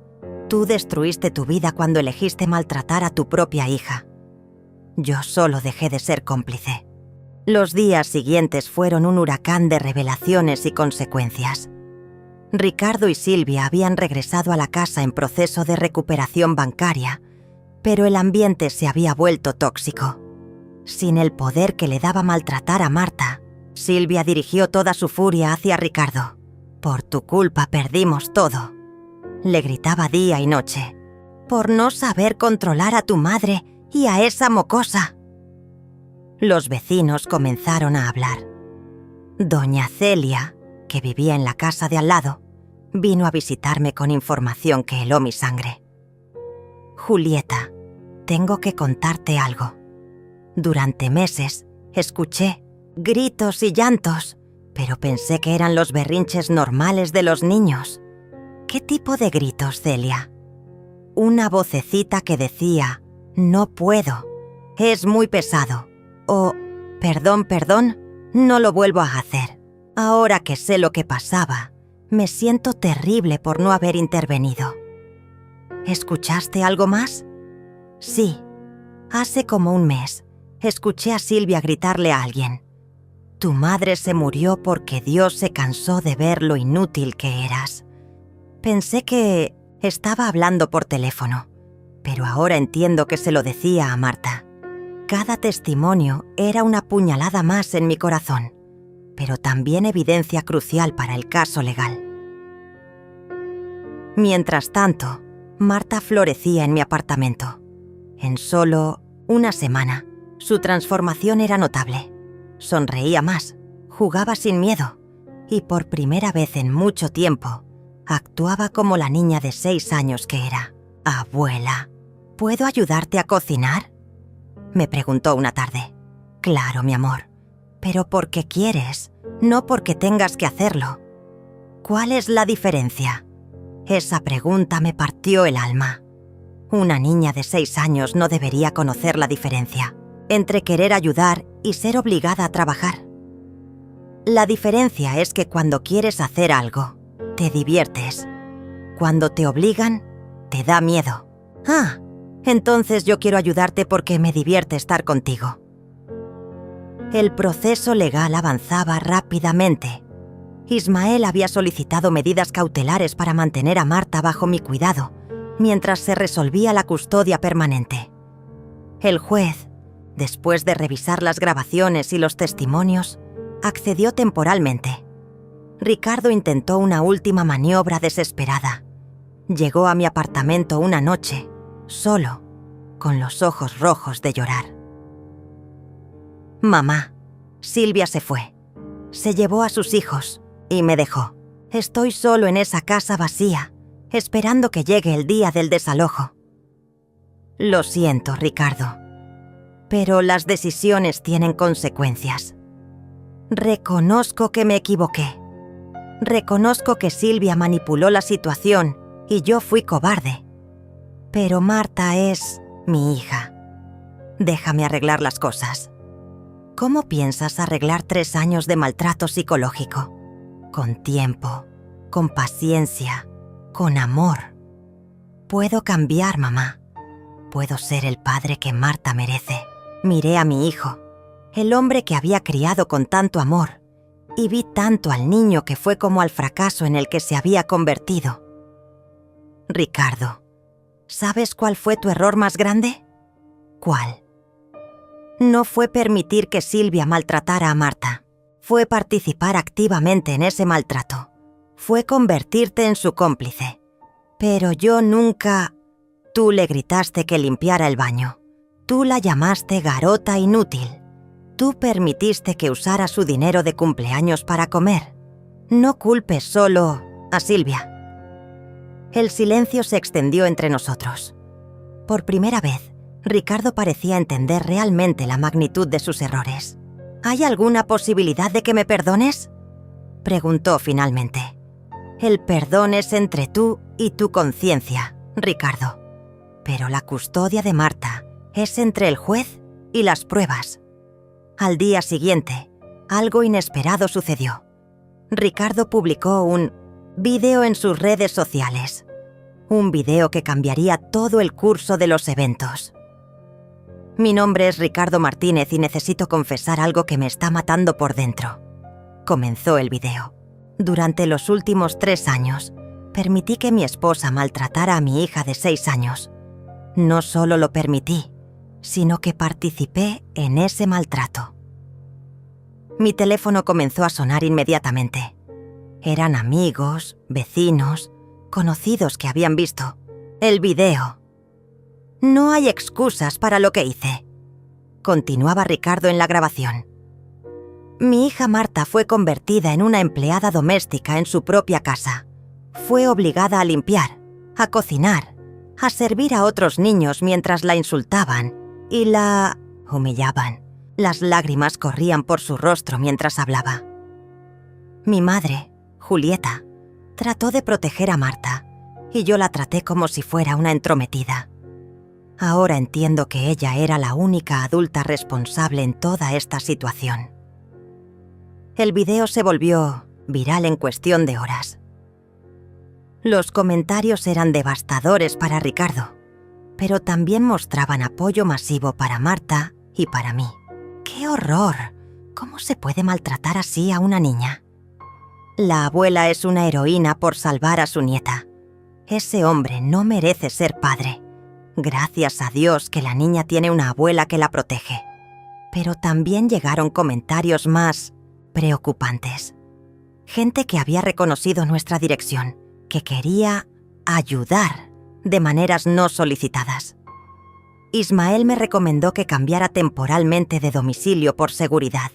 Tú destruiste tu vida cuando elegiste maltratar a tu propia hija. Yo solo dejé de ser cómplice». Los días siguientes fueron un huracán de revelaciones y consecuencias. Ricardo y Silvia habían regresado a la casa en proceso de recuperación bancaria, pero el ambiente se había vuelto tóxico. Sin el poder que le daba maltratar a Marta, Silvia dirigió toda su furia hacia Ricardo. «Por tu culpa perdimos todo», le gritaba día y noche. «Por no saber controlar a tu madre y a esa mocosa». Los vecinos comenzaron a hablar. Doña Celia, que vivía en la casa de al lado, vino a visitarme con información que heló mi sangre. «Julieta, tengo que contarte algo. Durante meses escuché gritos y llantos, pero pensé que eran los berrinches normales de los niños». «¿Qué tipo de gritos, Celia?». «Una vocecita que decía, no puedo, es muy pesado, o perdón, no lo vuelvo a hacer. Ahora que sé lo que pasaba, me siento terrible por no haber intervenido». «¿Escuchaste algo más?». «Sí, hace como un mes, escuché a Silvia gritarle a alguien: tu madre se murió porque Dios se cansó de ver lo inútil que eras». Pensé que estaba hablando por teléfono, pero ahora entiendo que se lo decía a Marta. Cada testimonio era una puñalada más en mi corazón, pero también evidencia crucial para el caso legal. Mientras tanto, Marta florecía en mi apartamento. En solo una semana, su transformación era notable. Sonreía más, jugaba sin miedo y por primera vez en mucho tiempo, actuaba como la niña de 6 años que era. «Abuela, ¿puedo ayudarte a cocinar?», me preguntó una tarde. «Claro, mi amor, pero ¿por qué quieres? No porque tengas que hacerlo. ¿Cuál es la diferencia? Esa pregunta me partió el alma. Una niña de 6 años no debería conocer la diferencia entre querer ayudar y ser obligada a trabajar. La diferencia es que cuando quieres hacer algo, te diviertes. Cuando te obligan, te da miedo. Entonces yo quiero ayudarte porque me divierte estar contigo. El proceso legal avanzaba rápidamente. Ismael había solicitado medidas cautelares para mantener a Marta bajo mi cuidado, mientras se resolvía la custodia permanente. El juez, después de revisar las grabaciones y los testimonios, accedió temporalmente. Ricardo intentó una última maniobra desesperada. Llegó a mi apartamento una noche, solo, con los ojos rojos de llorar. Mamá, Silvia se fue. Se llevó a sus hijos y me dejó. Estoy solo en esa casa vacía, esperando que llegue el día del desalojo. Lo siento, Ricardo, pero las decisiones tienen consecuencias. Reconozco que me equivoqué. Reconozco que Silvia manipuló la situación y yo fui cobarde. Pero Marta es mi hija. Déjame arreglar las cosas. ¿Cómo piensas arreglar 3 años de maltrato psicológico? Con tiempo, con paciencia, con amor. Puedo cambiar, mamá. Puedo ser el padre que Marta merece. Miré a mi hijo, el hombre que había criado con tanto amor, y vi tanto al niño que fue como al fracaso en el que se había convertido. Ricardo, ¿sabes cuál fue tu error más grande? ¿Cuál? No fue permitir que Silvia maltratara a Marta. Fue participar activamente en ese maltrato. Fue convertirte en su cómplice. Pero yo nunca... Tú le gritaste que limpiara el baño. Tú la llamaste garota inútil. Tú permitiste que usara su dinero de cumpleaños para comer. No culpes solo a Silvia. El silencio se extendió entre nosotros. Por primera vez, Ricardo parecía entender realmente la magnitud de sus errores. ¿Hay alguna posibilidad de que me perdones?, preguntó finalmente. El perdón es entre tú y tu conciencia, Ricardo. Pero la custodia de Marta es entre el juez y las pruebas. Al día siguiente, algo inesperado sucedió. Ricardo publicó un vídeo en sus redes sociales. Un vídeo que cambiaría todo el curso de los eventos. Mi nombre es Ricardo Martínez y necesito confesar algo que me está matando por dentro. Comenzó el vídeo. Durante los últimos 3 años, permití que mi esposa maltratara a mi hija de 6 años. No solo lo permití, sino que participé en ese maltrato. Mi teléfono comenzó a sonar inmediatamente. Eran amigos, vecinos, conocidos que habían visto el vídeo. No hay excusas para lo que hice, continuaba Ricardo en la grabación. Mi hija Marta fue convertida en una empleada doméstica en su propia casa. Fue obligada a limpiar, a cocinar, a servir a otros niños mientras la insultaban y la humillaban. Las lágrimas corrían por su rostro mientras hablaba. Mi madre, Julieta, trató de proteger a Marta y yo la traté como si fuera una entrometida. Ahora entiendo que ella era la única adulta responsable en toda esta situación. El video se volvió viral en cuestión de horas. Los comentarios eran devastadores para Ricardo, pero también mostraban apoyo masivo para Marta y para mí. ¡Qué horror! ¿Cómo se puede maltratar así a una niña? La abuela es una heroína por salvar a su nieta. Ese hombre no merece ser padre. Gracias a Dios que la niña tiene una abuela que la protege. Pero también llegaron comentarios más preocupantes. Gente que había reconocido nuestra dirección, que quería ayudar de maneras no solicitadas. Ismael me recomendó que cambiara temporalmente de domicilio por seguridad.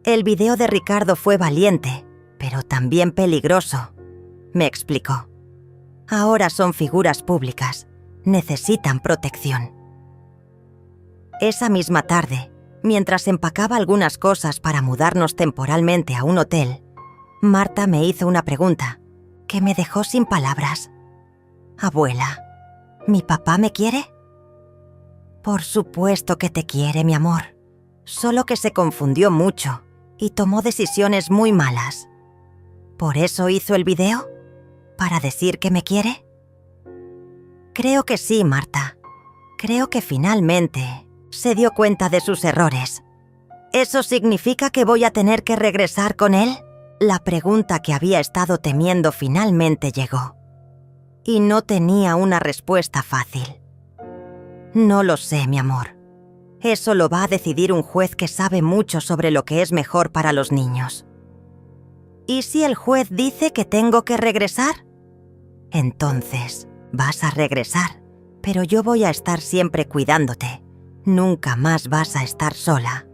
El video de Ricardo fue valiente, pero también peligroso, me explicó. Ahora son figuras públicas. Necesitan protección. Esa misma tarde, Mientras empacaba algunas cosas para mudarnos temporalmente a un hotel, Marta me hizo una pregunta que me dejó sin palabras. «Abuela, ¿mi papá me quiere?» «Por supuesto que te quiere, mi amor. Solo que se confundió mucho y tomó decisiones muy malas. ¿Por eso hizo el video? ¿Para decir que me quiere?» «Creo que sí, Marta. Creo que finalmente se dio cuenta de sus errores. ¿Eso significa que voy a tener que regresar con él?» La pregunta que había estado temiendo finalmente llegó. Y no tenía una respuesta fácil. «No lo sé, mi amor. Eso lo va a decidir un juez que sabe mucho sobre lo que es mejor para los niños». «¿Y si el juez dice que tengo que regresar?» «Entonces, vas a regresar, pero yo voy a estar siempre cuidándote. Nunca más vas a estar sola».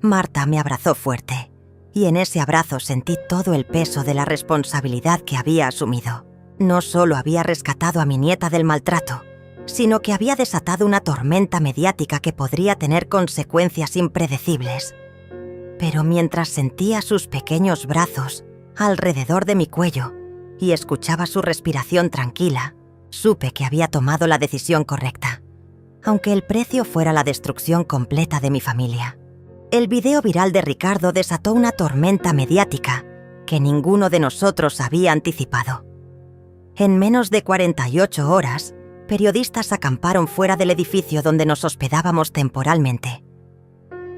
Marta me abrazó fuerte, y en ese abrazo sentí todo el peso de la responsabilidad que había asumido. No solo había rescatado a mi nieta del maltrato, sino que había desatado una tormenta mediática que podría tener consecuencias impredecibles. Pero mientras sentía sus pequeños brazos alrededor de mi cuello y escuchaba su respiración tranquila, supe que había tomado la decisión correcta, aunque el precio fuera la destrucción completa de mi familia. El video viral de Ricardo desató una tormenta mediática que ninguno de nosotros había anticipado. En menos de 48 horas, periodistas acamparon fuera del edificio donde nos hospedábamos temporalmente.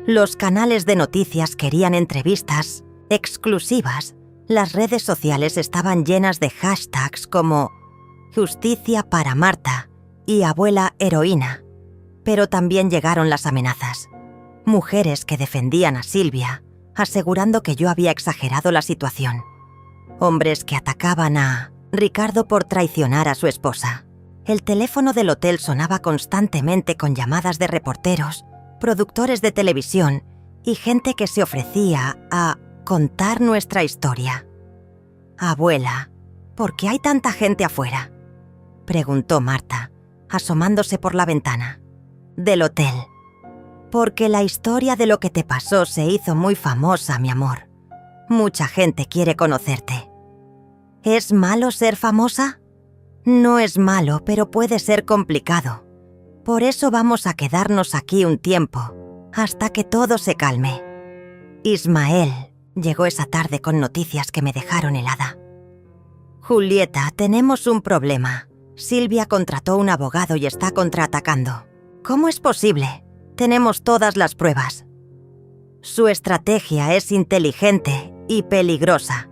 Los canales de noticias querían entrevistas exclusivas. Las redes sociales estaban llenas de hashtags como «Justicia para Marta» y «Abuela heroína». Pero también llegaron las amenazas. Mujeres que defendían a Silvia, asegurando que yo había exagerado la situación. Hombres que atacaban a Ricardo por traicionar a su esposa. El teléfono del hotel sonaba constantemente con llamadas de reporteros, productores de televisión y gente que se ofrecía a contar nuestra historia. «Abuela, ¿por qué hay tanta gente afuera?», preguntó Marta, asomándose por la ventana. «Del hotel». «Porque la historia de lo que te pasó se hizo muy famosa, mi amor. Mucha gente quiere conocerte». «¿Es malo ser famosa?» «No es malo, pero puede ser complicado. Por eso vamos a quedarnos aquí un tiempo, hasta que todo se calme». Ismael llegó esa tarde con noticias que me dejaron helada. «Julieta, tenemos un problema. Silvia contrató un abogado y está contraatacando». «¿Cómo es posible? Tenemos todas las pruebas». «Su estrategia es inteligente y peligrosa.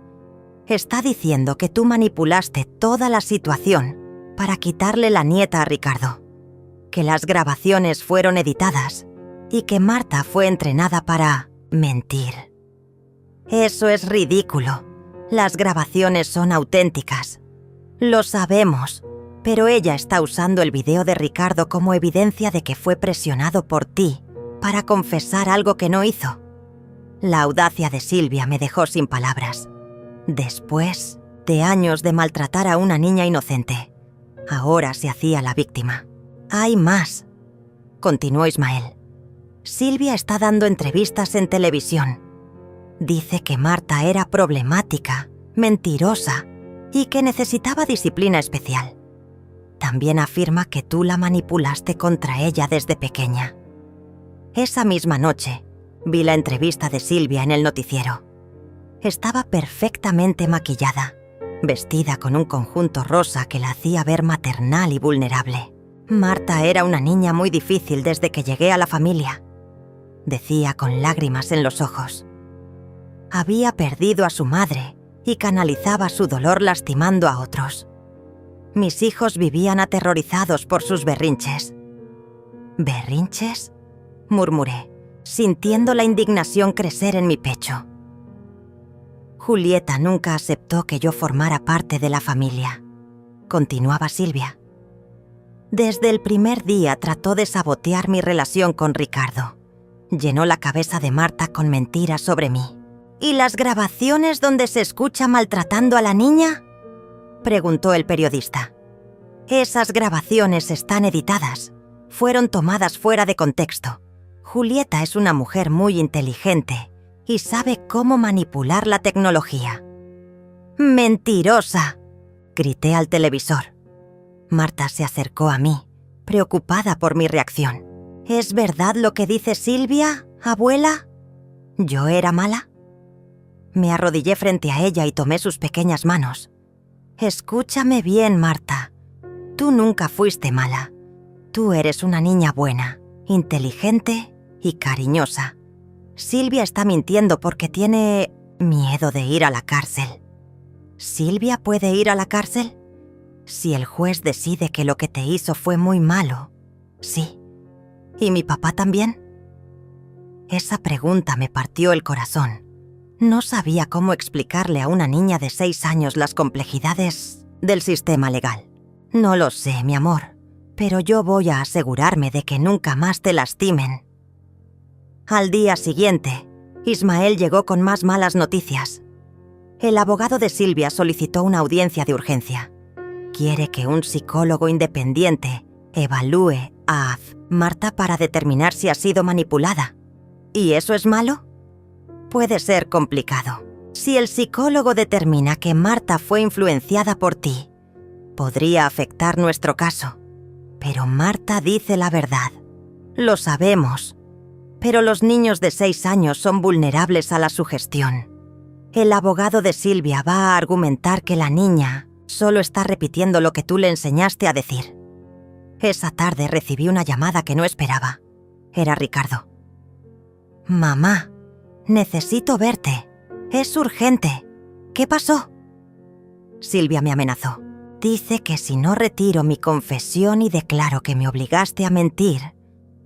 Está diciendo que tú manipulaste toda la situación para quitarle la nieta a Ricardo, que las grabaciones fueron editadas y que Marta fue entrenada para mentir». «Eso es ridículo. Las grabaciones son auténticas. Lo sabemos, pero ella está usando el video de Ricardo como evidencia de que fue presionado por ti para confesar algo que no hizo». La audacia de Silvia me dejó sin palabras. Después de años de maltratar a una niña inocente, ahora se hacía la víctima. «Hay más», continuó Ismael. «Silvia está dando entrevistas en televisión. Dice que Marta era problemática, mentirosa y que necesitaba disciplina especial. También afirma que tú la manipulaste contra ella desde pequeña». Esa misma noche, vi la entrevista de Silvia en el noticiero. Estaba perfectamente maquillada, vestida con un conjunto rosa que la hacía ver maternal y vulnerable. «Marta era una niña muy difícil desde que llegué a la familia», decía con lágrimas en los ojos. «Había perdido a su madre y canalizaba su dolor lastimando a otros. Mis hijos vivían aterrorizados por sus berrinches». «¿Berrinches?», murmuré, sintiendo la indignación crecer en mi pecho. «Julieta nunca aceptó que yo formara parte de la familia», continuaba Silvia. «Desde el primer día trató de sabotear mi relación con Ricardo. Llenó la cabeza de Marta con mentiras sobre mí». «¿Y las grabaciones donde se escucha maltratando a la niña?», preguntó el periodista. «Esas grabaciones están editadas. Fueron tomadas fuera de contexto. Julieta es una mujer muy inteligente y sabe cómo manipular la tecnología. ¡Mentirosa!, grité al televisor. Marta se acercó a mí, preocupada por mi reacción. ¿Es verdad lo que dice Silvia, abuela? ¿Yo era mala? Me arrodillé frente a ella y tomé sus pequeñas manos. Escúchame bien, Marta. Tú nunca fuiste mala. Tú eres una niña buena, inteligente y cariñosa. Silvia está mintiendo porque tiene miedo de ir a la cárcel. ¿Silvia puede ir a la cárcel? Si el juez decide que lo que te hizo fue muy malo, sí. ¿Y mi papá también? Esa pregunta me partió el corazón. No sabía cómo explicarle a una niña de 6 años las complejidades del sistema legal. No lo sé, mi amor, pero yo voy a asegurarme de que nunca más te lastimen. Al día siguiente, Ismael llegó con más malas noticias. El abogado de Silvia solicitó una audiencia de urgencia. Quiere que un psicólogo independiente evalúe a Marta para determinar si ha sido manipulada. ¿Y eso es malo? Puede ser complicado. Si el psicólogo determina que Marta fue influenciada por ti, podría afectar nuestro caso. Pero Marta dice la verdad. Lo sabemos. Pero los niños de 6 años son vulnerables a la sugestión. El abogado de Silvia va a argumentar que la niña solo está repitiendo lo que tú le enseñaste a decir. Esa tarde recibí una llamada que no esperaba. Era Ricardo. Mamá, necesito verte. Es urgente. ¿Qué pasó? Silvia me amenazó. Dice que si no retiro mi confesión y declaro que me obligaste a mentir,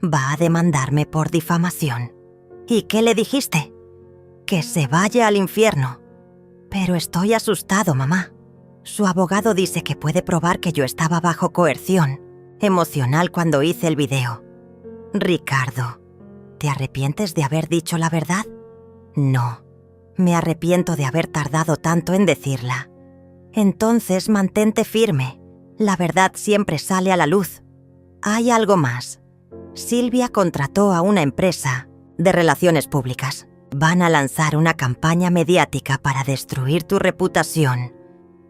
va a demandarme por difamación. ¿Y qué le dijiste? Que se vaya al infierno. Pero estoy asustado, mamá. Su abogado dice que puede probar que yo estaba bajo coerción emocional cuando hice el video. Ricardo, ¿te arrepientes de haber dicho la verdad? No, me arrepiento de haber tardado tanto en decirla. Entonces mantente firme. La verdad siempre sale a la luz. Hay algo más. Silvia contrató a una empresa de relaciones públicas. Van a lanzar una campaña mediática para destruir tu reputación.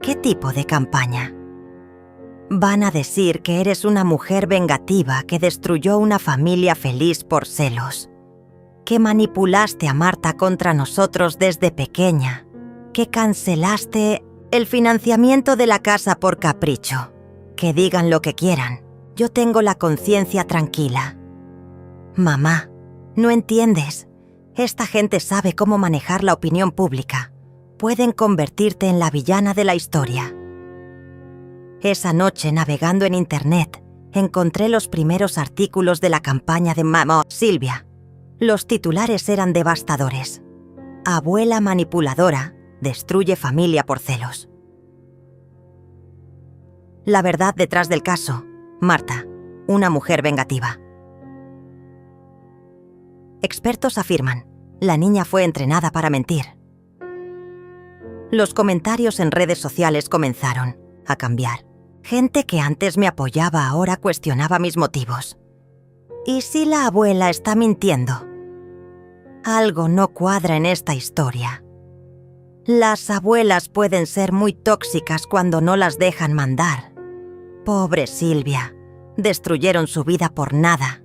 ¿Qué tipo de campaña? Van a decir que eres una mujer vengativa que destruyó una familia feliz por celos, que manipulaste a Marta contra nosotros desde pequeña, que cancelaste el financiamiento de la casa por capricho. Que digan lo que quieran, yo tengo la conciencia tranquila. Mamá, no entiendes. Esta gente sabe cómo manejar la opinión pública. Pueden convertirte en la villana de la historia. Esa noche, navegando en internet, encontré los primeros artículos de la campaña de Mamá Silvia. Los titulares eran devastadores. Abuela manipuladora destruye familia por celos. La verdad detrás del caso. Marta, una mujer vengativa. Expertos afirman, la niña fue entrenada para mentir. Los comentarios en redes sociales comenzaron a cambiar. Gente que antes me apoyaba ahora cuestionaba mis motivos. ¿Y si la abuela está mintiendo? Algo no cuadra en esta historia. Las abuelas pueden ser muy tóxicas cuando no las dejan mandar. Pobre Silvia, destruyeron su vida por nada.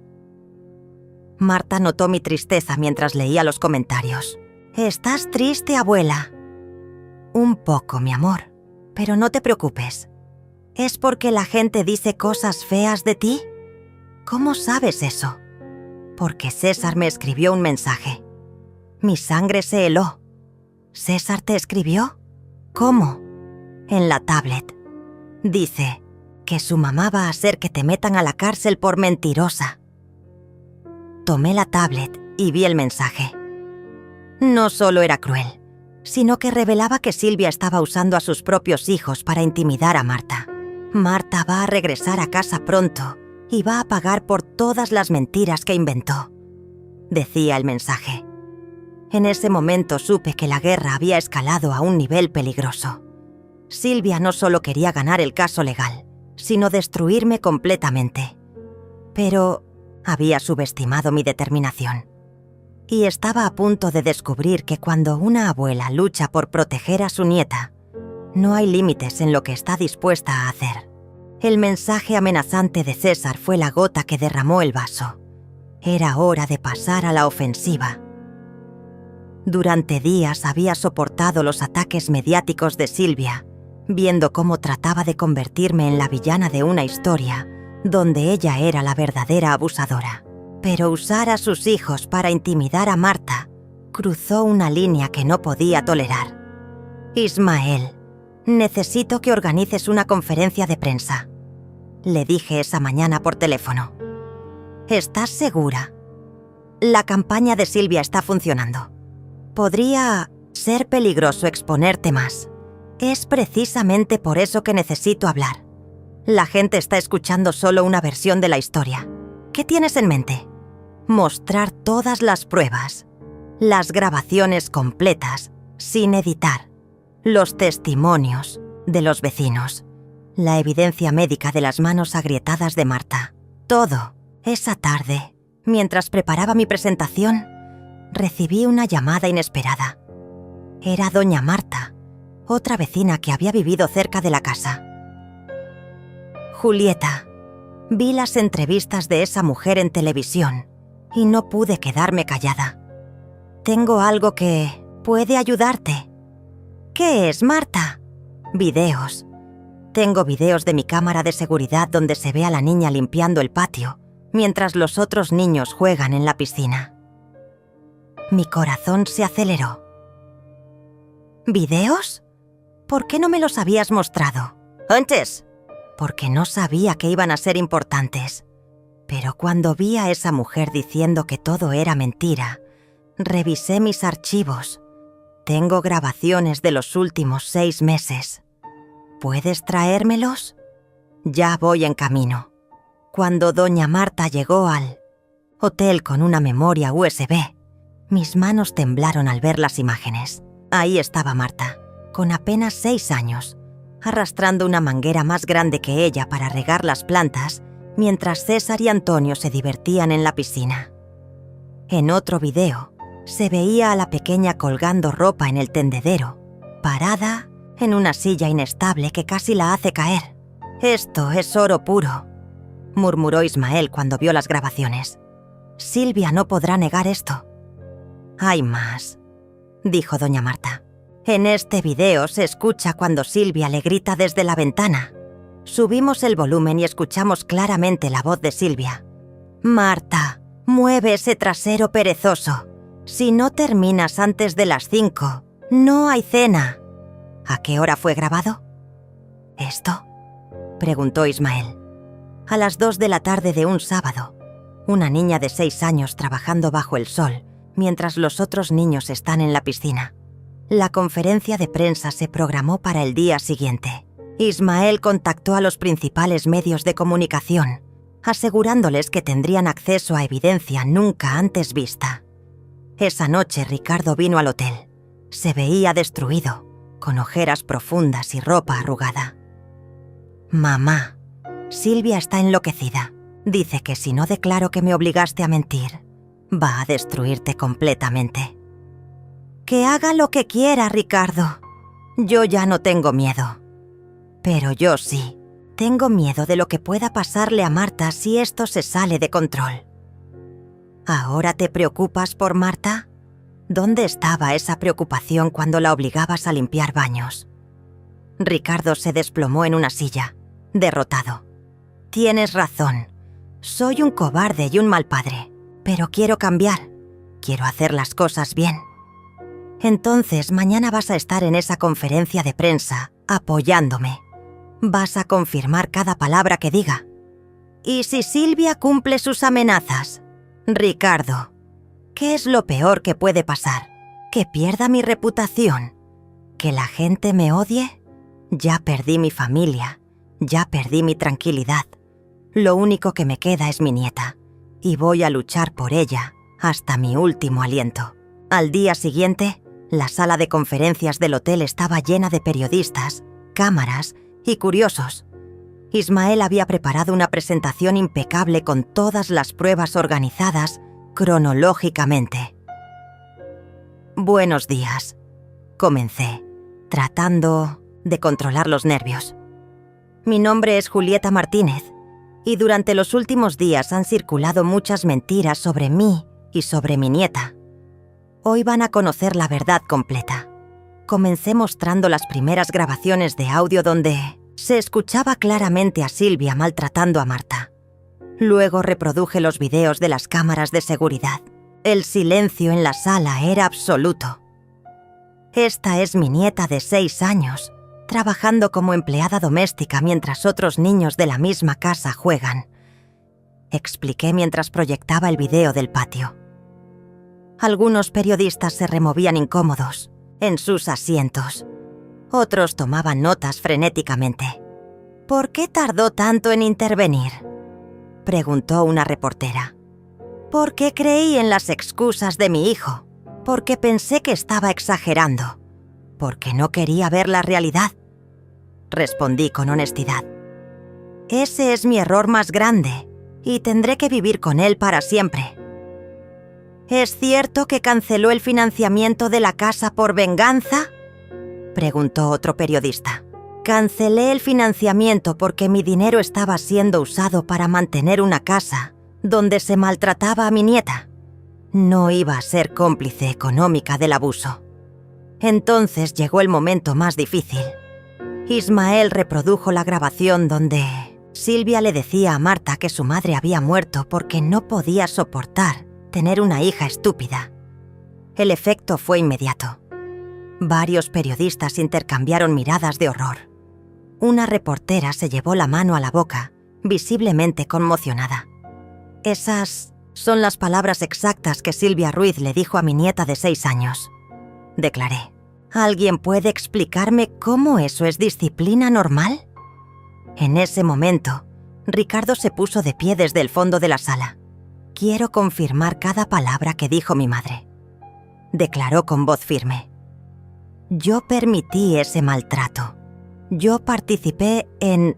Marta notó mi tristeza mientras leía los comentarios. ¿Estás triste, abuela? Un poco, mi amor, pero no te preocupes. ¿Es porque la gente dice cosas feas de ti? ¿Cómo sabes eso? Porque César me escribió un mensaje. Mi sangre se heló. ¿César te escribió? ¿Cómo? En la tablet. Dice que su mamá va a hacer que te metan a la cárcel por mentirosa. Tomé la tablet y vi el mensaje. No solo era cruel, sino que revelaba que Silvia estaba usando a sus propios hijos para intimidar a Marta. Marta va a regresar a casa pronto y va a pagar por todas las mentiras que inventó, decía el mensaje. En ese momento supe que la guerra había escalado a un nivel peligroso. Silvia no solo quería ganar el caso legal, sino destruirme completamente. Pero Había subestimado mi determinación. Y estaba a punto de descubrir que cuando una abuela lucha por proteger a su nieta, no hay límites en lo que está dispuesta a hacer. El mensaje amenazante de César fue la gota que derramó el vaso. Era hora de pasar a la ofensiva. Durante días había soportado los ataques mediáticos de Silvia, viendo cómo trataba de convertirme en la villana de una historia donde ella era la verdadera abusadora. Pero usar a sus hijos para intimidar a Marta cruzó una línea que no podía tolerar. Ismael, necesito que organices una conferencia de prensa, le dije esa mañana por teléfono. ¿Estás segura? La campaña de Silvia está funcionando. Podría ser peligroso exponerte más. Es precisamente por eso que necesito hablar. La gente está escuchando solo una versión de la historia. ¿Qué tienes en mente? Mostrar todas las pruebas, las grabaciones completas, sin editar, los testimonios de los vecinos, la evidencia médica de las manos agrietadas de Marta. Todo. Esa tarde, mientras preparaba mi presentación, recibí una llamada inesperada. Era doña Marta, otra vecina que había vivido cerca de la casa. Julieta, vi las entrevistas de esa mujer en televisión y no pude quedarme callada. Tengo algo que puede ayudarte. ¿Qué es, Marta? Videos. Tengo videos de mi cámara de seguridad donde se ve a la niña limpiando el patio, mientras los otros niños juegan en la piscina. Mi corazón se aceleró. ¿Videos? ¿Por qué no me los habías mostrado antes? Porque no sabía que iban a ser importantes. Pero cuando vi a esa mujer diciendo que todo era mentira, revisé mis archivos. Tengo grabaciones de los últimos 6 meses. ¿Puedes traérmelos? Ya voy en camino. Cuando doña Marta llegó al hotel con una memoria USB, mis manos temblaron al ver las imágenes. Ahí estaba Marta, con apenas 6 años, arrastrando una manguera más grande que ella para regar las plantas, mientras César y Antonio se divertían en la piscina. En otro video, se veía a la pequeña colgando ropa en el tendedero, parada en una silla inestable que casi la hace caer. «Esto es oro puro», murmuró Ismael cuando vio las grabaciones. «Silvia no podrá negar esto». «Hay más», dijo doña Marta. «En este video se escucha cuando Silvia le grita desde la ventana. Subimos el volumen y escuchamos claramente la voz de Silvia. Marta, mueve ese trasero perezoso. Si no terminas antes de las 5, no hay cena». ¿A qué hora fue grabado? ¿Esto?, preguntó Ismael. A las 2 de la tarde de un sábado, una niña de 6 años trabajando bajo el sol, mientras los otros niños están en la piscina. La conferencia de prensa se programó para el día siguiente. Ismael contactó a los principales medios de comunicación, asegurándoles que tendrían acceso a evidencia nunca antes vista. Esa noche Ricardo vino al hotel. Se veía destruido, con ojeras profundas y ropa arrugada. «Mamá, Silvia está enloquecida. Dice que si no declaro que me obligaste a mentir, va a destruirte completamente». «Que haga lo que quiera, Ricardo. Yo ya no tengo miedo». «Pero yo sí. Tengo miedo de lo que pueda pasarle a Marta si esto se sale de control». «¿Ahora te preocupas por Marta? ¿Dónde estaba esa preocupación cuando la obligabas a limpiar baños?» Ricardo se desplomó en una silla, derrotado. «Tienes razón. Soy un cobarde y un mal padre, pero quiero cambiar. Quiero hacer las cosas bien». «Entonces mañana vas a estar en esa conferencia de prensa, apoyándome. Vas a confirmar cada palabra que diga. ¿Y si Silvia cumple sus amenazas? Ricardo, ¿qué es lo peor que puede pasar? ¿Que pierda mi reputación? ¿Que la gente me odie? Ya perdí mi familia, ya perdí mi tranquilidad. Lo único que me queda es mi nieta, y voy a luchar por ella hasta mi último aliento». Al día siguiente, la sala de conferencias del hotel estaba llena de periodistas, cámaras y curiosos. Ismael había preparado una presentación impecable con todas las pruebas organizadas cronológicamente. «Buenos días», comencé, tratando de controlar los nervios. «Mi nombre es Julieta Martínez y durante los últimos días han circulado muchas mentiras sobre mí y sobre mi nieta. Hoy van a conocer la verdad completa». Comencé mostrando las primeras grabaciones de audio donde se escuchaba claramente a Silvia maltratando a Marta. Luego reproduje los videos de las cámaras de seguridad. El silencio en la sala era absoluto. «Esta es mi nieta de 6 años, trabajando como empleada doméstica mientras otros niños de la misma casa juegan», expliqué mientras proyectaba el video del patio. Algunos periodistas se removían incómodos en sus asientos. Otros tomaban notas frenéticamente. «¿Por qué tardó tanto en intervenir?», preguntó una reportera. «Porque creí en las excusas de mi hijo, porque pensé que estaba exagerando, porque no quería ver la realidad», respondí con honestidad. «Ese es mi error más grande y tendré que vivir con él para siempre». «¿Es cierto que canceló el financiamiento de la casa por venganza?», preguntó otro periodista. «Cancelé el financiamiento porque mi dinero estaba siendo usado para mantener una casa donde se maltrataba a mi nieta. No iba a ser cómplice económica del abuso». Entonces llegó el momento más difícil. Ismael reprodujo la grabación donde Silvia le decía a Marta que su madre había muerto porque no podía soportar tener una hija estúpida. El efecto fue inmediato. Varios periodistas intercambiaron miradas de horror. Una reportera se llevó la mano a la boca, visiblemente conmocionada. «Esas son las palabras exactas que Silvia Ruiz le dijo a mi nieta de 6 años», declaré. «¿Alguien puede explicarme cómo eso es disciplina normal?». En ese momento, Ricardo se puso de pie desde el fondo de la sala. «Quiero confirmar cada palabra que dijo mi madre», declaró con voz firme. «Yo permití ese maltrato. Yo participé en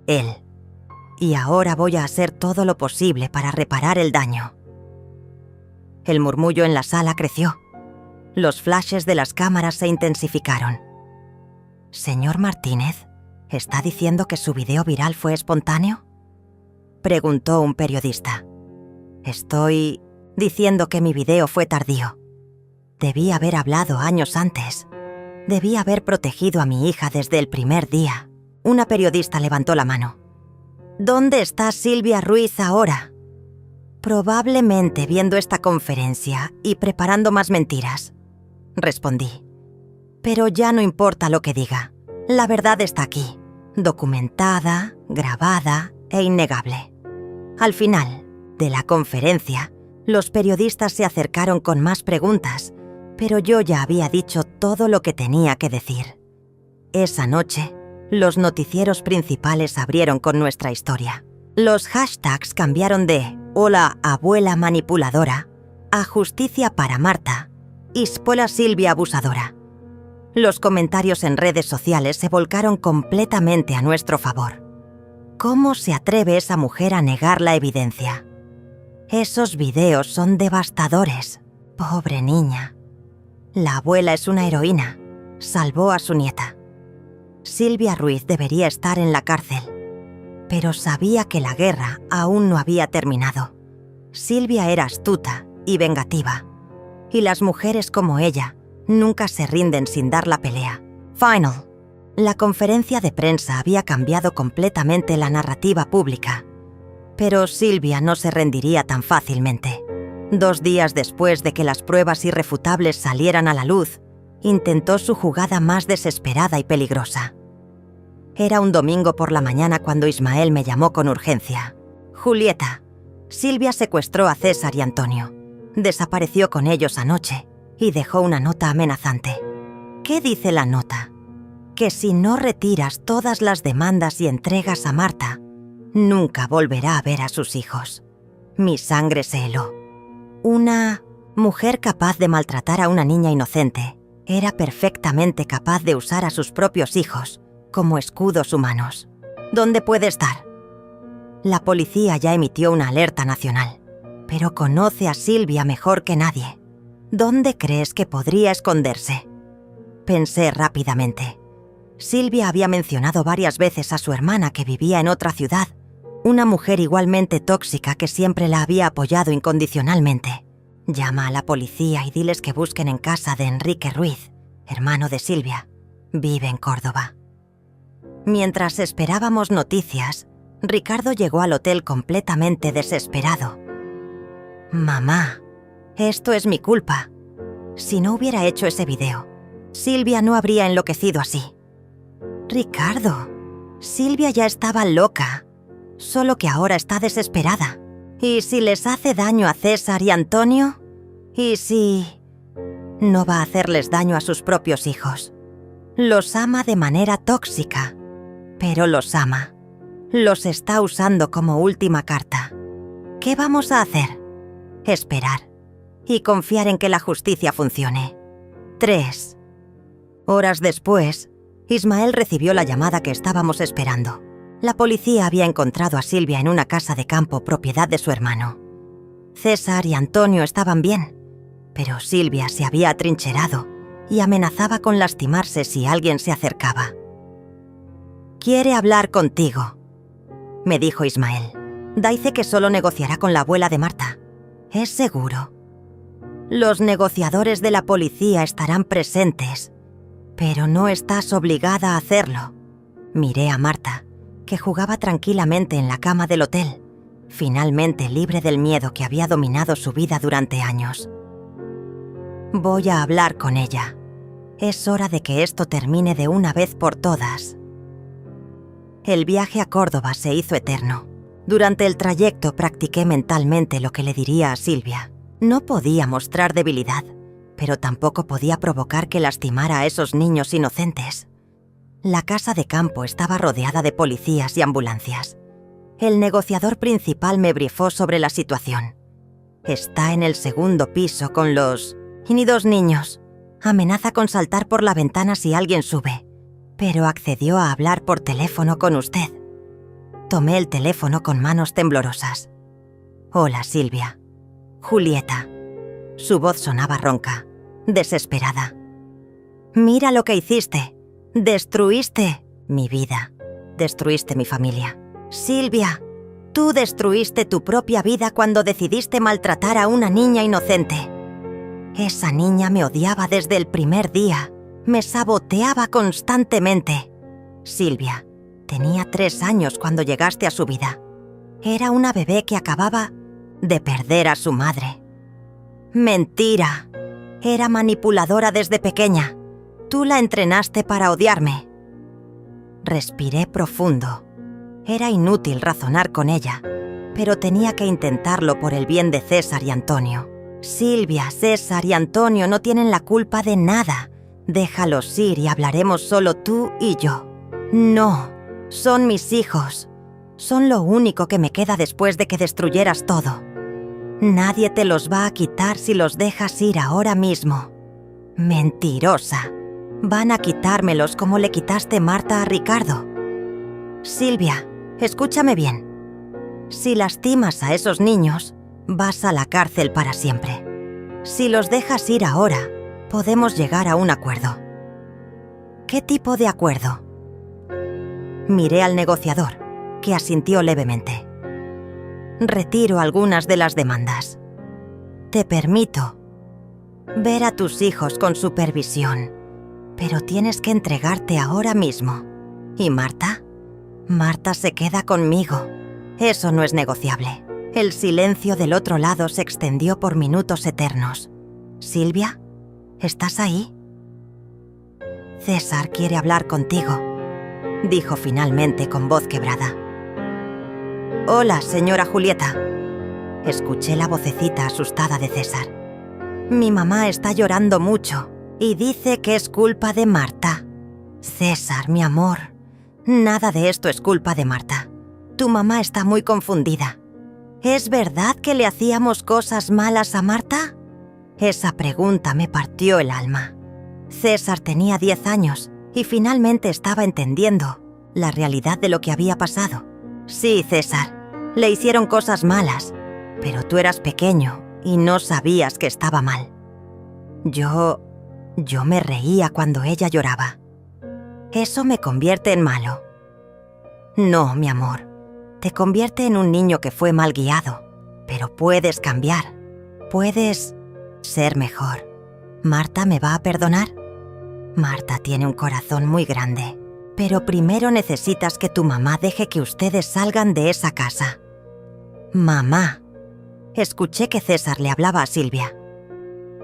él. Y ahora voy a hacer todo lo posible para reparar el daño». El murmullo en la sala creció. Los flashes de las cámaras se intensificaron. «Señor Martínez, ¿está diciendo que su video viral fue espontáneo?», preguntó un periodista. «Estoy diciendo que mi video fue tardío. Debí haber hablado años antes. Debí haber protegido a mi hija desde el primer día». Una periodista levantó la mano. «¿Dónde está Silvia Ruiz ahora?». «Probablemente viendo esta conferencia y preparando más mentiras», respondí. «Pero ya no importa lo que diga. La verdad está aquí, documentada, grabada e innegable». Al final de la conferencia, los periodistas se acercaron con más preguntas, pero yo ya había dicho todo lo que tenía que decir. Esa noche, los noticieros principales abrieron con nuestra historia. Los hashtags cambiaron de «Hola, abuela manipuladora» a «Justicia para Marta» y «Spola Silvia abusadora». Los comentarios en redes sociales se volcaron completamente a nuestro favor. ¿Cómo se atreve esa mujer a negar la evidencia? Esos videos son devastadores. Pobre niña. La abuela es una heroína. Salvó a su nieta. Silvia Ruiz debería estar en la cárcel. Pero sabía que la guerra aún no había terminado. Silvia era astuta y vengativa. Y las mujeres como ella nunca se rinden sin dar la pelea. Final. La conferencia de prensa había cambiado completamente la narrativa pública. Pero Silvia no se rendiría tan fácilmente. 2 días después de que las pruebas irrefutables salieran a la luz, intentó su jugada más desesperada y peligrosa. Era un domingo por la mañana cuando Ismael me llamó con urgencia. «Julieta, Silvia secuestró a César y Antonio. Desapareció con ellos anoche y dejó una nota amenazante». «¿Qué dice la nota?». «Que si no retiras todas las demandas y entregas a Marta, nunca volverá a ver a sus hijos». Mi sangre se heló. Una mujer capaz de maltratar a una niña inocente era perfectamente capaz de usar a sus propios hijos como escudos humanos. ¿Dónde puede estar? La policía ya emitió una alerta nacional, pero conoce a Silvia mejor que nadie. ¿Dónde crees que podría esconderse? Pensé rápidamente. Silvia había mencionado varias veces a su hermana que vivía en otra ciudad, una mujer igualmente tóxica que siempre la había apoyado incondicionalmente. Llama a la policía y diles que busquen en casa de Enrique Ruiz, hermano de Silvia. Vive en Córdoba. Mientras esperábamos noticias, Ricardo llegó al hotel completamente desesperado. Mamá, esto es mi culpa. Si no hubiera hecho ese video, Silvia no habría enloquecido así. Ricardo, Silvia ya estaba loca, solo que ahora está desesperada. ¿Y si les hace daño a César y Antonio? ¿Y si...? No va a hacerles daño a sus propios hijos. Los ama de manera tóxica, pero los ama. Los está usando como última carta. ¿Qué vamos a hacer? Esperar y confiar en que la justicia funcione. 3 horas después, Ismael recibió la llamada que estábamos esperando. La policía había encontrado a Silvia en una casa de campo propiedad de su hermano. César y Antonio estaban bien, pero Silvia se había atrincherado y amenazaba con lastimarse si alguien se acercaba. «Quiere hablar contigo», me dijo Ismael. «Dice que solo negociará con la abuela de Marta. ¿Es seguro?» «Los negociadores de la policía estarán presentes, pero no estás obligada a hacerlo». Miré a Marta, que jugaba tranquilamente en la cama del hotel, finalmente libre del miedo que había dominado su vida durante años. «Voy a hablar con ella. Es hora de que esto termine de una vez por todas». El viaje a Córdoba se hizo eterno. Durante el trayecto practiqué mentalmente lo que le diría a Silvia. No podía mostrar debilidad, pero tampoco podía provocar que lastimara a esos niños inocentes. La casa de campo estaba rodeada de policías y ambulancias. El negociador principal me brifó sobre la situación. Está en el segundo piso con los... y ni 2 niños. Amenaza con saltar por la ventana si alguien sube, pero accedió a hablar por teléfono con usted. Tomé el teléfono con manos temblorosas. «Hola, Silvia. Julieta». Su voz sonaba ronca, desesperada. «Mira lo que hiciste. Destruiste mi vida. Destruiste mi familia. Silvia, tú destruiste tu propia vida cuando decidiste maltratar a una niña inocente. Esa niña me odiaba desde el primer día. Me saboteaba constantemente. Silvia, tenía 3 años cuando llegaste a su vida. Era una bebé que acababa de perder a su madre. Mentira. Era manipuladora desde pequeña. Tú la entrenaste para odiarme». Respiré profundo. Era inútil razonar con ella, pero tenía que intentarlo por el bien de César y Antonio. Silvia, César y Antonio no tienen la culpa de nada. Déjalos ir y hablaremos solo tú y yo. No, son mis hijos. Son lo único que me queda después de que destruyeras todo. Nadie te los va a quitar si los dejas ir ahora mismo. Mentirosa. Van a quitármelos como le quitaste Marta a Ricardo. Silvia, escúchame bien. Si lastimas a esos niños, vas a la cárcel para siempre. Si los dejas ir ahora, podemos llegar a un acuerdo». «¿Qué tipo de acuerdo?» Miré al negociador, que asintió levemente. «Retiro algunas de las demandas. Te permito ver a tus hijos con supervisión, pero tienes que entregarte ahora mismo. ¿Y Marta? Marta se queda conmigo. Eso no es negociable». El silencio del otro lado se extendió por minutos eternos. «Silvia, ¿estás ahí?» «César quiere hablar contigo», dijo finalmente con voz quebrada. «Hola, señora Julieta». Escuché la vocecita asustada de César. «Mi mamá está llorando mucho y dice que es culpa de Marta». «César, mi amor, nada de esto es culpa de Marta. Tu mamá está muy confundida. ¿Es verdad que le hacíamos cosas malas a Marta?». Esa pregunta me partió el alma. César tenía 10 años y finalmente estaba entendiendo. la realidad de lo que había pasado. Sí, César, le hicieron cosas malas, pero tú eras pequeño y no sabías que estaba mal. Yo me reía cuando ella lloraba. Eso me convierte en malo. No, mi amor, te convierte en un niño que fue mal guiado, pero puedes cambiar, puedes ser mejor. ¿Marta me va a perdonar? Marta tiene un corazón muy grande, pero primero necesitas que tu mamá deje que ustedes salgan de esa casa. Mamá. Escuché que César le hablaba a Silvia.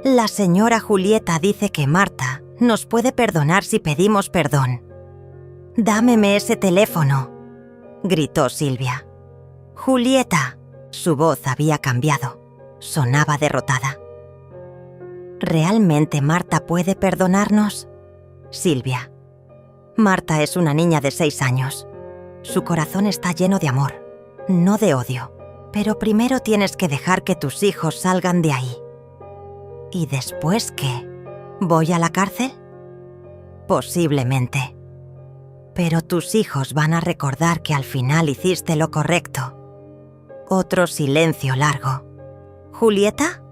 La señora Julieta dice que Marta nos puede perdonar si pedimos perdón. Dámeme ese teléfono, gritó Silvia. Julieta. Su voz había cambiado. Sonaba derrotada. ¿Realmente Marta puede perdonarnos? Silvia. Marta es una niña de 6 años. Su corazón está lleno de amor, no de odio. Pero primero tienes que dejar que tus hijos salgan de ahí. ¿Y después qué? ¿Voy a la cárcel? Posiblemente. Pero tus hijos van a recordar que al final hiciste lo correcto. Otro silencio largo. ¿Julieta?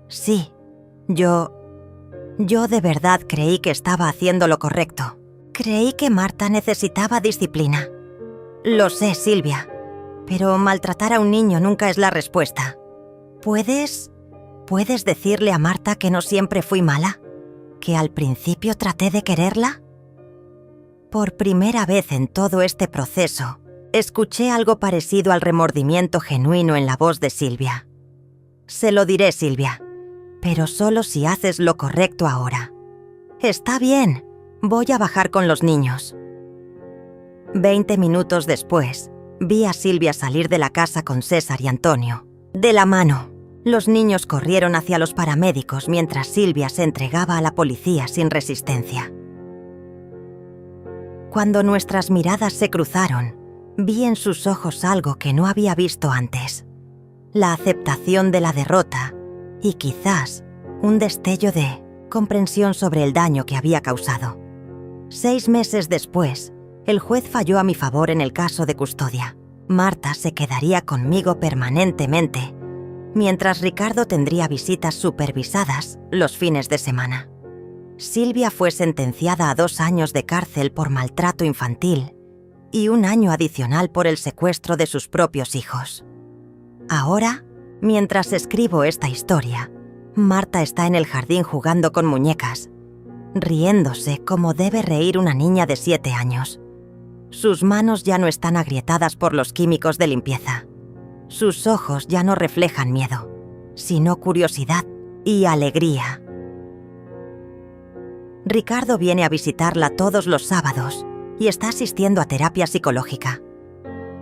Sí. Yo de verdad creí que estaba haciendo lo correcto. Creí que Marta necesitaba disciplina. Lo sé, Silvia, pero maltratar a un niño nunca es la respuesta. ¿Puedes decirle a Marta que no siempre fui mala? ¿Que al principio traté de quererla? Por primera vez en todo este proceso, escuché algo parecido al remordimiento genuino en la voz de Silvia. Se lo diré, Silvia, pero solo si haces lo correcto ahora. Está bien, voy a bajar con los niños. 20 minutos después, vi a Silvia salir de la casa con César y Antonio, de la mano. Los niños corrieron hacia los paramédicos mientras Silvia se entregaba a la policía sin resistencia. Cuando nuestras miradas se cruzaron, vi en sus ojos algo que no había visto antes. La aceptación de la derrota y quizás un destello de comprensión sobre el daño que había causado. 6 meses después, el juez falló a mi favor en el caso de custodia. Marta se quedaría conmigo permanentemente, mientras Ricardo tendría visitas supervisadas los fines de semana. Silvia fue sentenciada a 2 años de cárcel por maltrato infantil y 1 año adicional por el secuestro de sus propios hijos. Ahora, mientras escribo esta historia, Marta está en el jardín jugando con muñecas, riéndose como debe reír una niña de 7 años. Sus manos ya no están agrietadas por los químicos de limpieza. Sus ojos ya no reflejan miedo, sino curiosidad y alegría. Ricardo viene a visitarla todos los sábados y está asistiendo a terapia psicológica.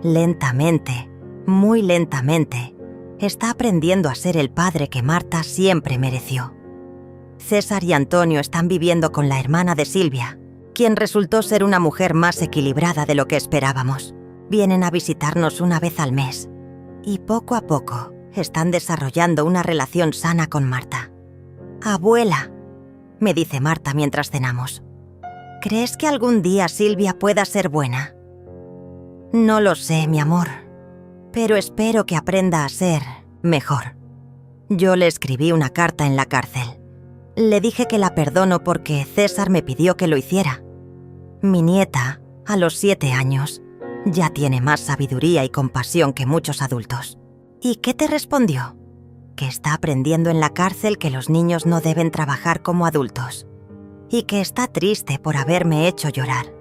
Lentamente, muy lentamente, está aprendiendo a ser el padre que Marta siempre mereció. César y Antonio están viviendo con la hermana de Silvia, quien resultó ser una mujer más equilibrada de lo que esperábamos. Vienen a visitarnos 1 vez al mes y poco a poco están desarrollando una relación sana con Marta. «Abuela», me dice Marta mientras cenamos, ¿crees que algún día Silvia pueda ser buena? No lo sé, mi amor, pero espero que aprenda a ser mejor. Yo le escribí una carta en la cárcel. Le dije que la perdono porque César me pidió que lo hiciera. Mi nieta, a los 7 años, ya tiene más sabiduría y compasión que muchos adultos. ¿Y qué te respondió? Que está aprendiendo en la cárcel que los niños no deben trabajar como adultos y que está triste por haberme hecho llorar.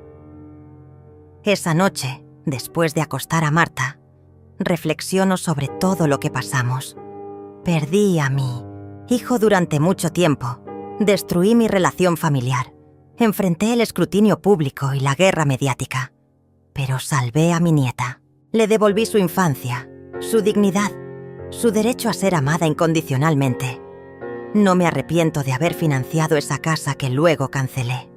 Esa noche, después de acostar a Marta, reflexiono sobre todo lo que pasamos. Perdí a mi hijo durante mucho tiempo, destruí mi relación familiar, enfrenté el escrutinio público y la guerra mediática, pero salvé a mi nieta. Le devolví su infancia, su dignidad, su derecho a ser amada incondicionalmente. No me arrepiento de haber financiado esa casa que luego cancelé.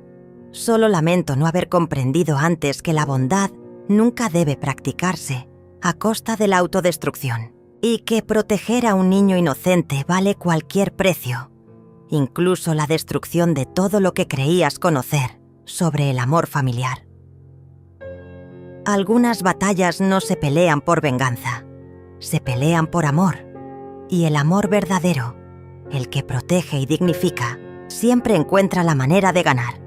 Solo lamento no haber comprendido antes que la bondad nunca debe practicarse a costa de la autodestrucción y que proteger a un niño inocente vale cualquier precio, incluso la destrucción de todo lo que creías conocer sobre el amor familiar. Algunas batallas no se pelean por venganza, se pelean por amor. Y el amor verdadero, el que protege y dignifica, siempre encuentra la manera de ganar.